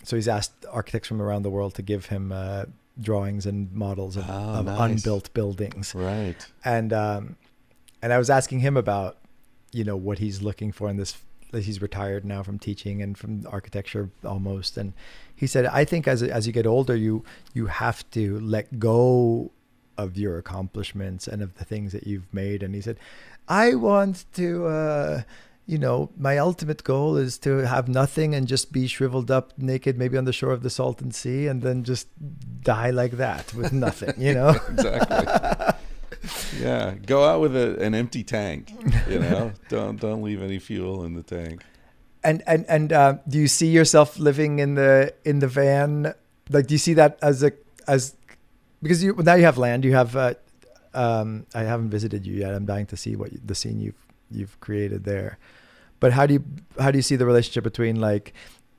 So he's asked architects from around the world to give him drawings and models of nice. Unbuilt buildings. Right. And I was asking him about, what he's looking for in this. He's retired now from teaching and from architecture almost. And he said, I think as you get older, you have to let go of your accomplishments and of the things that you've made. And he said, I want to, my ultimate goal is to have nothing and just be shriveled up naked, maybe on the shore of the Salton Sea, and then just die like that with nothing, Exactly. Yeah, go out with an empty tank. Don't leave any fuel in the tank. And do you see yourself living in the van? Like, do you see that as because now you have land? You have. I haven't visited you yet. I'm dying to see the scene you've created there. But how do you see the relationship between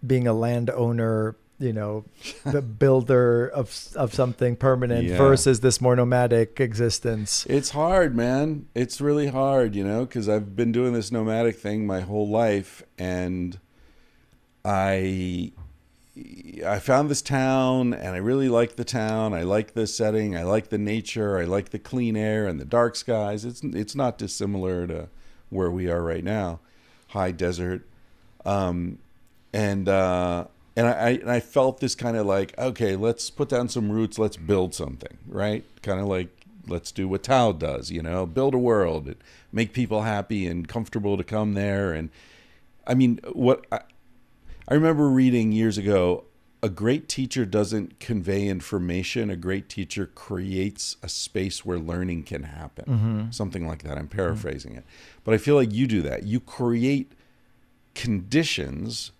being a landowner, the builder of something permanent versus this more nomadic existence? It's hard, man. It's really hard, because I've been doing this nomadic thing my whole life, and I found this town, and I really like the town. I like the setting. I like the nature. I like the clean air and the dark skies. It's not dissimilar to where we are right now, high desert, and I felt this kind of like, okay, let's put down some roots, let's build something, right? Kind of like, let's do what Tao does, build a world, make people happy and comfortable to come there. And I mean, I remember reading years ago, a great teacher doesn't convey information. A great teacher creates a space where learning can happen. Something like that. I'm paraphrasing it. But I feel like you do that. You create conditions,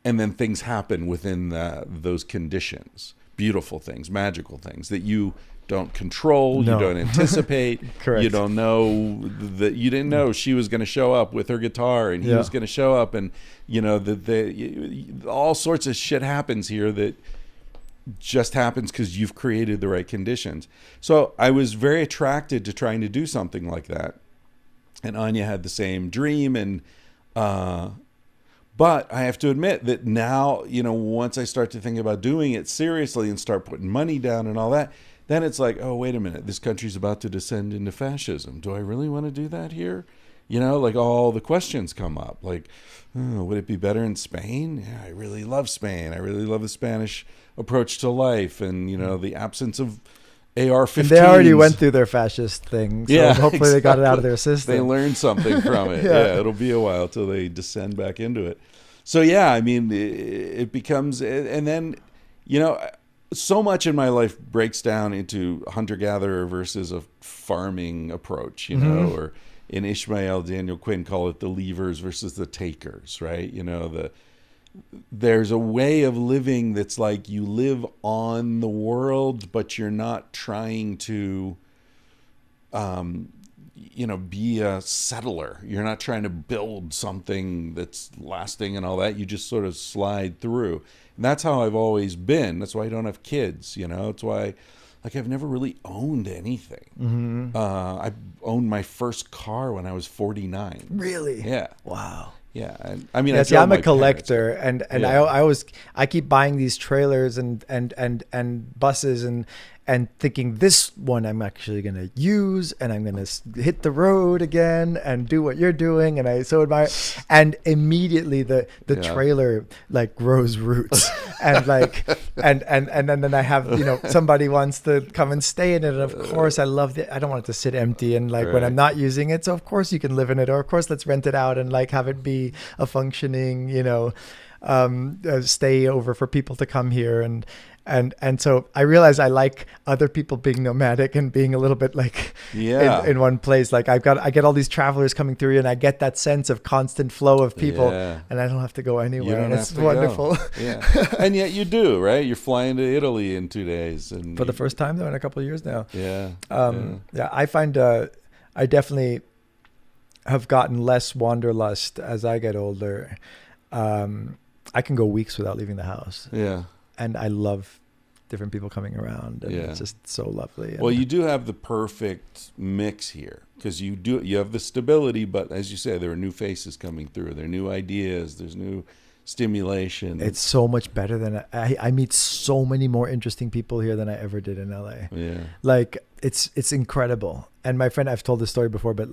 and then things happen within those conditions. Beautiful things, magical things that you don't control, No. you don't anticipate. Correct. You don't know that you didn't know she was going to show up with her guitar and he was going to show up, and all sorts of shit happens here that just happens because you've created the right conditions. So I was very attracted to trying to do something like that, and Anya had the same dream, and but I have to admit that now, once I start to think about doing it seriously and start putting money down and all that, then it's like, oh, wait a minute, this country's about to descend into fascism. Do I really want to do that here? Like all the questions come up. Like, would it be better in Spain? Yeah, I really love Spain. I really love the Spanish approach to life, and, the absence of AR-15s. And they already went through their fascist thing. So hopefully they got it out of their system. They learned something from it. Yeah, it'll be a while till they descend back into it. So, yeah, I mean, it becomes, and then, so much in my life breaks down into hunter-gatherer versus a farming approach, or in Ishmael, Daniel Quinn call it the leavers versus the takers, right? There's a way of living that's like you live on the world, but you're not trying to, be a settler. You're not trying to build something that's lasting and all that. You just sort of slide through. And that's how I've always been. That's why I don't have kids, It's why, I've never really owned anything. I owned my first car when I was 49. Really? Yeah. Wow. Yeah, and I mean, Yes, I I'm a my collector, parents. and Yeah. I keep buying these trailers and buses and thinking this one I'm actually gonna use, and I'm gonna hit the road again and do what you're doing, and I so admire. And immediately the trailer grows roots, and and then I have somebody wants to come and stay in it, and of course I love it. I don't want it to sit empty, and when I'm not using it, so of course you can live in it, or of course let's rent it out and have it be a functioning stay over for people to come here, and so I realize I like other people being nomadic and being a little bit in one place. I get all these travelers coming through, and I get that sense of constant flow of people, and I don't have to go anywhere. And it's wonderful. Yeah, and yet you do, right? You're flying to Italy in 2 days, and for the first time though in a couple of years now. Yeah. I find I definitely have gotten less wanderlust as I get older. I can go weeks without leaving the house. Yeah. And I love different people coming around, and it's just so lovely. Well, you do have the perfect mix here, because you have the stability, but as you say, there are new faces coming through. There are new ideas. There's new stimulation. It's so much better than I meet so many more interesting people here than I ever did in LA. Yeah. It's incredible. And my friend, I've told this story before, but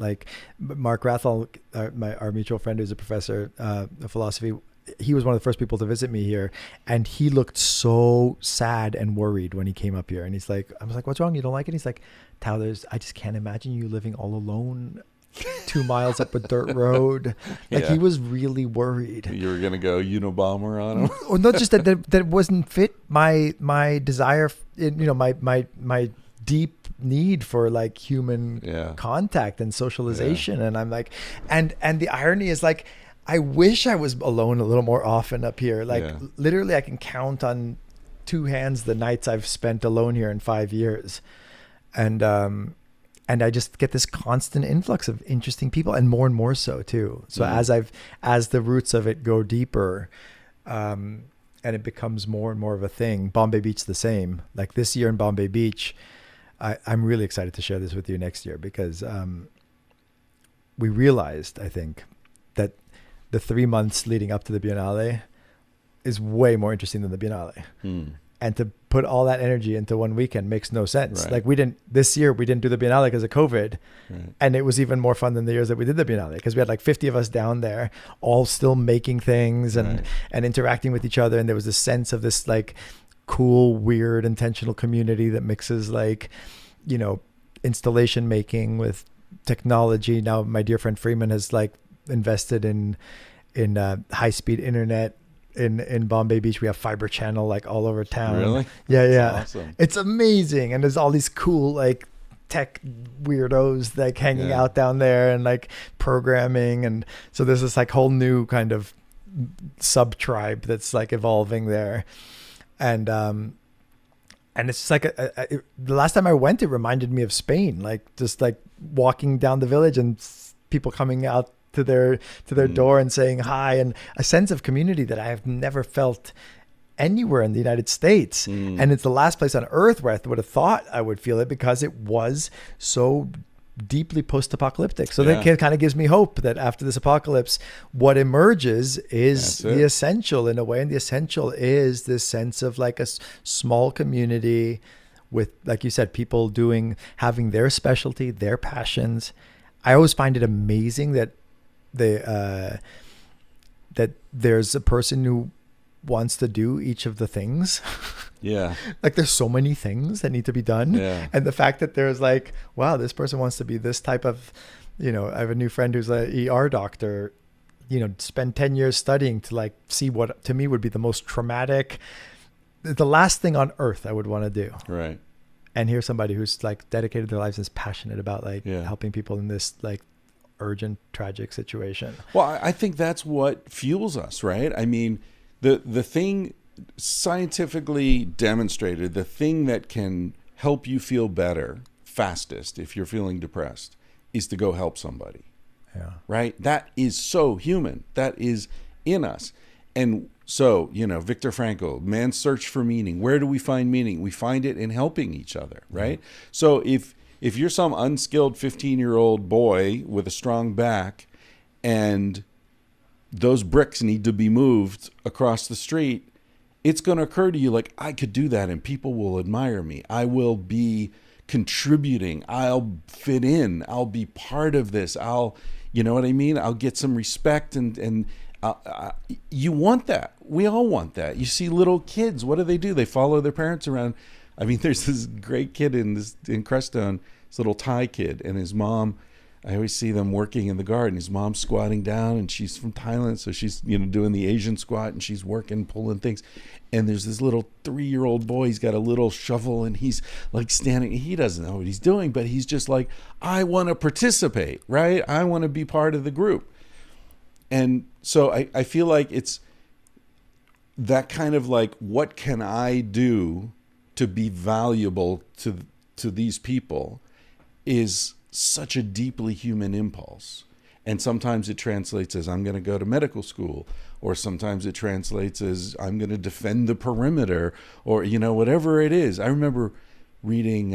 Mark Rathall, our mutual friend who's a professor of philosophy, he was one of the first people to visit me here, and he looked so sad and worried when he came up here. And he's like, I was like, what's wrong? You don't like it? He's like, Tao, I just can't imagine you living all alone 2 miles up a dirt road. He was really worried. You were going to go Unabomber on him? Or not just that wasn't fit my desire, my deep need for human contact and socialization. And I'm like, and the irony is I wish I was alone a little more often up here. Literally I can count on 2 hands the nights I've spent alone here in 5 years. And I just get this constant influx of interesting people, and more so too. So as the roots of it go deeper, and it becomes more and more of a thing. Bombay Beach the same. This year in Bombay Beach, I'm really excited to share this with you next year, because we realized, I think, that the 3 months leading up to the Biennale is way more interesting than the Biennale. And to put all that energy into one weekend makes no sense. Right. Like this year we didn't do the Biennale because of COVID. Right. And it was even more fun than the years that we did the Biennale, because we had like 50 of us down there, all still making things and, Right. and interacting with each other. And there was this sense of this like cool, weird, intentional community that mixes like, you know, installation making with technology. Now my dear friend Freeman has like invested in high speed internet in Bombay Beach. We have fiber channel like all over town. Really? Yeah. That's Yeah. awesome. It's amazing. And there's all these cool like tech weirdos like hanging Yeah. out down there and like programming. And so there's this like whole new kind of sub tribe that's like evolving there. And it's just like the last time I went, it reminded me of Spain, like just like walking down the village and people coming out to their door and saying hi, and a sense of community that I have never felt anywhere in the United States. And it's the last place on earth where I would have thought I would feel it, because it was so deeply post-apocalyptic. So that kind of gives me hope that after this apocalypse, what emerges is the essential in a way. And the essential is this sense of like a small community with, like you said, people having their specialty, their passions. I always find it amazing that that there's a person who wants to do each of the things. Yeah. Like there's so many things that need to be done. Yeah. And the fact that there's like, wow, this person wants to be this type of, you know, I have a new friend who's an ER doctor, you know, spend 10 years studying to like see what to me would be the most traumatic, the last thing on earth I would want to do. Right. And here's somebody who's like dedicated their lives and is passionate about like helping people in this like urgent, tragic situation. Well, I think that's what fuels us, right? I mean, the thing scientifically demonstrated, the thing that can help you feel better fastest if you're feeling depressed is to go help somebody. Yeah. Right? That is so human. That is in us. And so, you know, Viktor Frankl, man's search for meaning. Where do we find meaning? We find it in helping each other, right? So if you're some unskilled 15-year-old boy with a strong back and those bricks need to be moved across the street, it's going to occur to you like, I could do that and people will admire me. I will be contributing. I'll fit in. I'll be part of this. You know what I mean? I'll get some respect and you want that. We all want that. You see little kids, what do? They follow their parents around. I mean, there's this great kid in Crestone, this little Thai kid, and his mom. I always see them working in the garden. His mom's squatting down, and she's from Thailand, so she's, you know, doing the Asian squat, and she's working, pulling things. And there's this little 3-year-old boy. He's got a little shovel, and he's like standing. He doesn't know what he's doing, but he's just like, I want to participate, right? I want to be part of the group. And so I feel like it's that kind of like, what can I do to be valuable to these people is such a deeply human impulse. And sometimes it translates as I'm going to go to medical school, or sometimes it translates as I'm going to defend the perimeter, or, you know, whatever it is. I remember reading,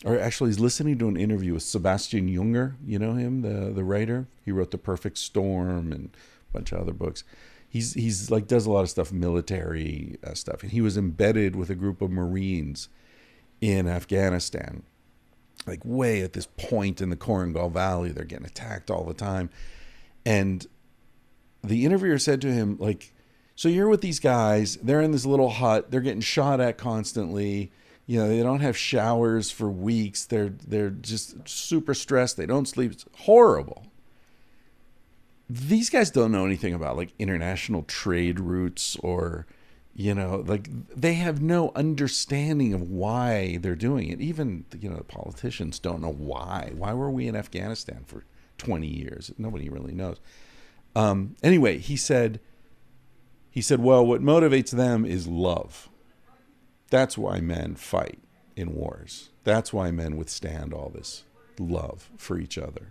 or actually listening to an interview with Sebastian Junger. You know him, the writer? He wrote The Perfect Storm and a bunch of other books. He's like does a lot of stuff, military stuff. And he was embedded with a group of Marines in Afghanistan, like way at this point in the Korengal Valley. They're getting attacked all the time. And the interviewer said to him, like, so you're with these guys, they're in this little hut, they're getting shot at constantly. You know, they don't have showers for weeks. They're just super stressed. They don't sleep. It's horrible. These guys don't know anything about like international trade routes, or, you know, like they have no understanding of why they're doing it. Even, you know, the politicians don't know why. Why were we in Afghanistan for 20 years? Nobody really knows. Anyway, he said, well, what motivates them is love. That's why men fight in wars. That's why men withstand all this love for each other.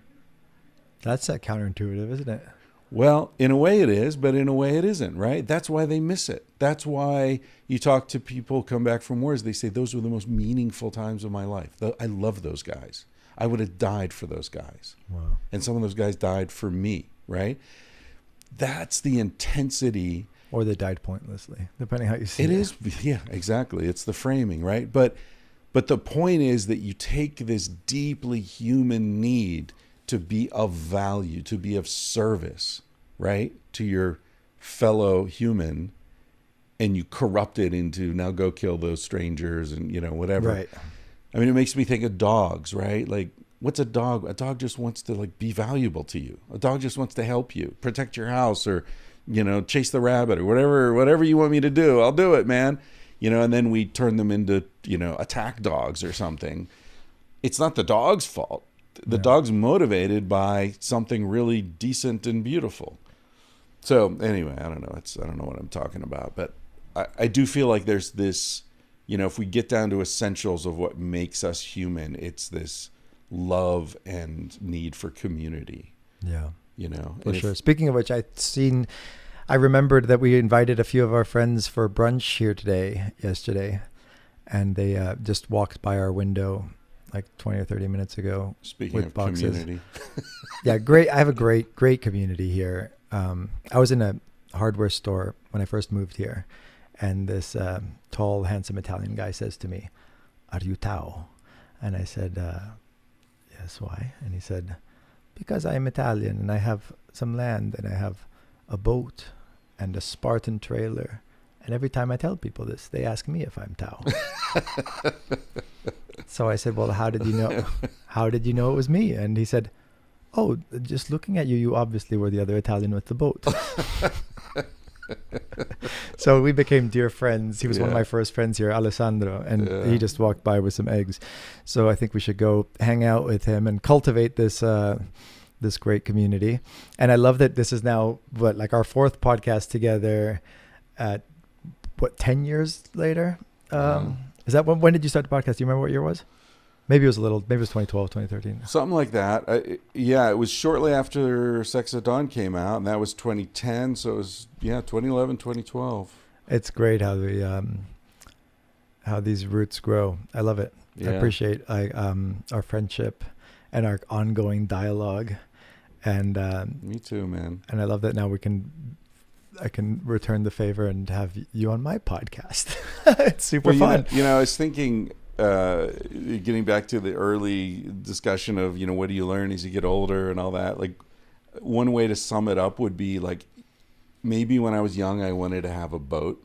That's counterintuitive, isn't it? Well, in a way it is, but in a way it isn't, right? That's why they miss it. That's why you talk to people come back from wars. They say, those were the most meaningful times of my life. I love those guys. I would have died for those guys. Wow. And some of those guys died for me, right? That's the intensity. or they died pointlessly, depending how you see It it. is, yeah, exactly. It's the framing, right? But the point is that you take this deeply human need to be of value, to be of service, right, to your fellow human, and you corrupt it into now go kill those strangers and whatever. Right. I mean, it makes me think of dogs, right? Like, what's a dog? A dog just wants to like be valuable to you. A dog just wants to help you, protect your house, or chase the rabbit, or whatever you want me to do. I'll do it, man. And then we turn them into attack dogs or something. It's not the dog's fault. The dog's motivated by something really decent and beautiful. So anyway, I don't know. I don't know what I'm talking about, but I do feel like there's this, if we get down to essentials of what makes us human, it's this love and need for community. Yeah. For sure. Speaking of which, I remembered that we invited a few of our friends for brunch here yesterday, and they just walked by our window like 20 or 30 minutes ago. Speaking with of boxes. community. Yeah, great. I have a great community here. I was in a hardware store when I first moved here, and this tall, handsome Italian guy says to me, "Are you Tao?" And I said, "Yes, why?" And he said, "Because I am Italian and I have some land and I have a boat and a Spartan trailer. And every time I tell people this, they ask me if I'm Tao." So I said, "Well, how did you know? How did you know it was me?" And he said, "Oh, just looking at you, you obviously were the other Italian with the boat." So we became dear friends. He was one of my first friends here, Alessandro, and he just walked by with some eggs. So I think we should go hang out with him and cultivate this this great community. And I love that this is now like our fourth podcast together at 10 years later. Is that when did you start the podcast? Do you remember what year it was? Maybe it was 2012, 2013. Something like that. It was shortly after Sex at Dawn came out, and that was 2010. So it was 2011, 2012. It's great how these roots grow. I love it. Yeah. I appreciate our friendship and our ongoing dialogue. And Me too, man. And I love that now I can return the favor and have you on my podcast. It's super fun. I was thinking, getting back to the early discussion of, what do you learn as you get older and all that? Like, one way to sum it up would be like, maybe when I was young, I wanted to have a boat.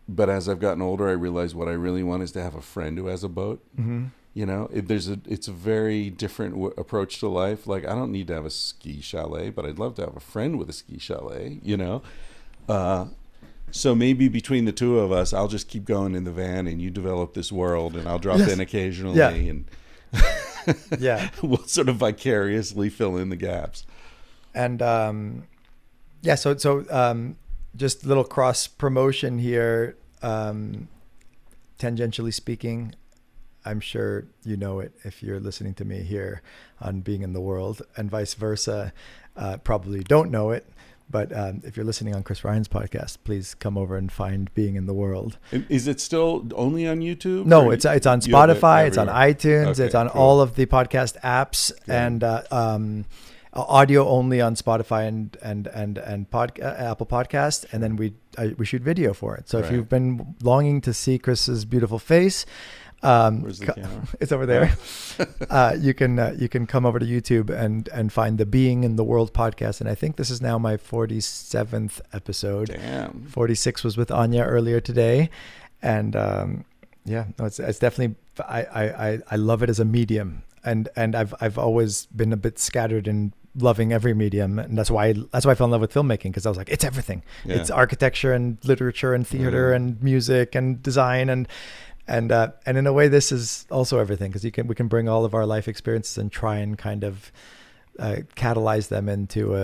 But as I've gotten older, I realized what I really want is to have a friend who has a boat. Mm-hmm. It's a very different approach to life. Like, I don't need to have a ski chalet, but I'd love to have a friend with a ski chalet, So maybe between the two of us, I'll just keep going in the van and you develop this world and I'll drop in occasionally and we'll sort of vicariously fill in the gaps. And so just a little cross promotion here. Tangentially speaking, I'm sure you know it if you're listening to me here on Being in the World, and vice versa. Probably don't know it, but if you're listening on Chris Ryan's podcast, please come over and find Being in the World. Is it still only on YouTube? No, it's on Spotify, it's on iTunes, Okay, it's on cool. all of the podcast apps, and audio only on Spotify and Apple Podcast, and then we shoot video for it. So if you've been longing to see Chris's beautiful face, where's the camera? It's over there. You can come over to YouTube and find the Being in the World podcast. And I think this is now my 47th episode. Damn. 46 was with Anya earlier today, and it's definitely I love it as a medium, and I've always been a bit scattered in loving every medium, and that's why I fell in love with filmmaking, because I was like, it's everything. Yeah. It's architecture and literature and theater and music and design and in a way, this is also everything, because we can bring all of our life experiences and try and kind of catalyze them into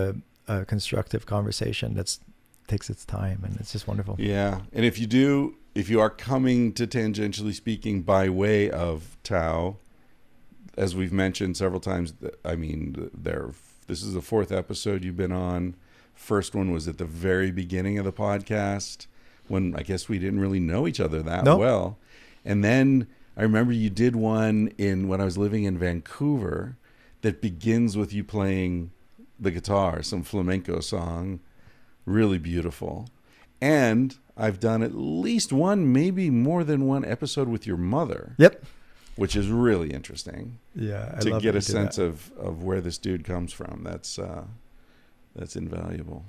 a constructive conversation that takes its time, and it's just wonderful. Yeah, and if you are coming to Tangentially Speaking by way of Tao, as we've mentioned several times, this is the fourth episode you've been on. First one was at the very beginning of the podcast, when I guess we didn't really know each other that well. And then I remember you did one when I was living in Vancouver that begins with you playing the guitar, some flamenco song. really beautiful. And I've done at least one, maybe more than one episode with your mother. Yep. Which is really interesting. Yeah, to get a sense of where this dude comes from. That's invaluable.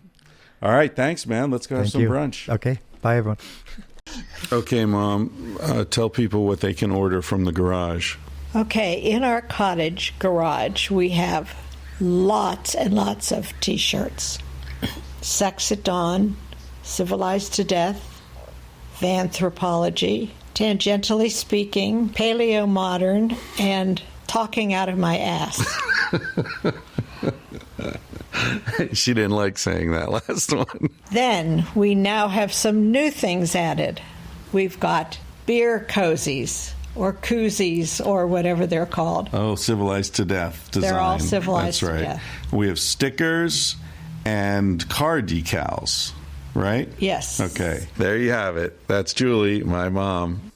All right, thanks, man. Let's go have some brunch. Okay, bye, everyone. Okay, Mom, tell people what they can order from the garage. Okay, in our cottage garage, we have lots and lots of T-shirts. Sex at Dawn, Civilized to Death, Vanthropology, Tangentially Speaking, Paleo Modern, and Talking Out of My Ass. She didn't like saying that last one. Then we now have some new things added. We've got beer cozies or koozies or whatever they're called. Oh, Civilized to Death design. They're all civilized That's right. to death. We have stickers and car decals, right? Yes. Okay, there you have it. That's Julie, my mom.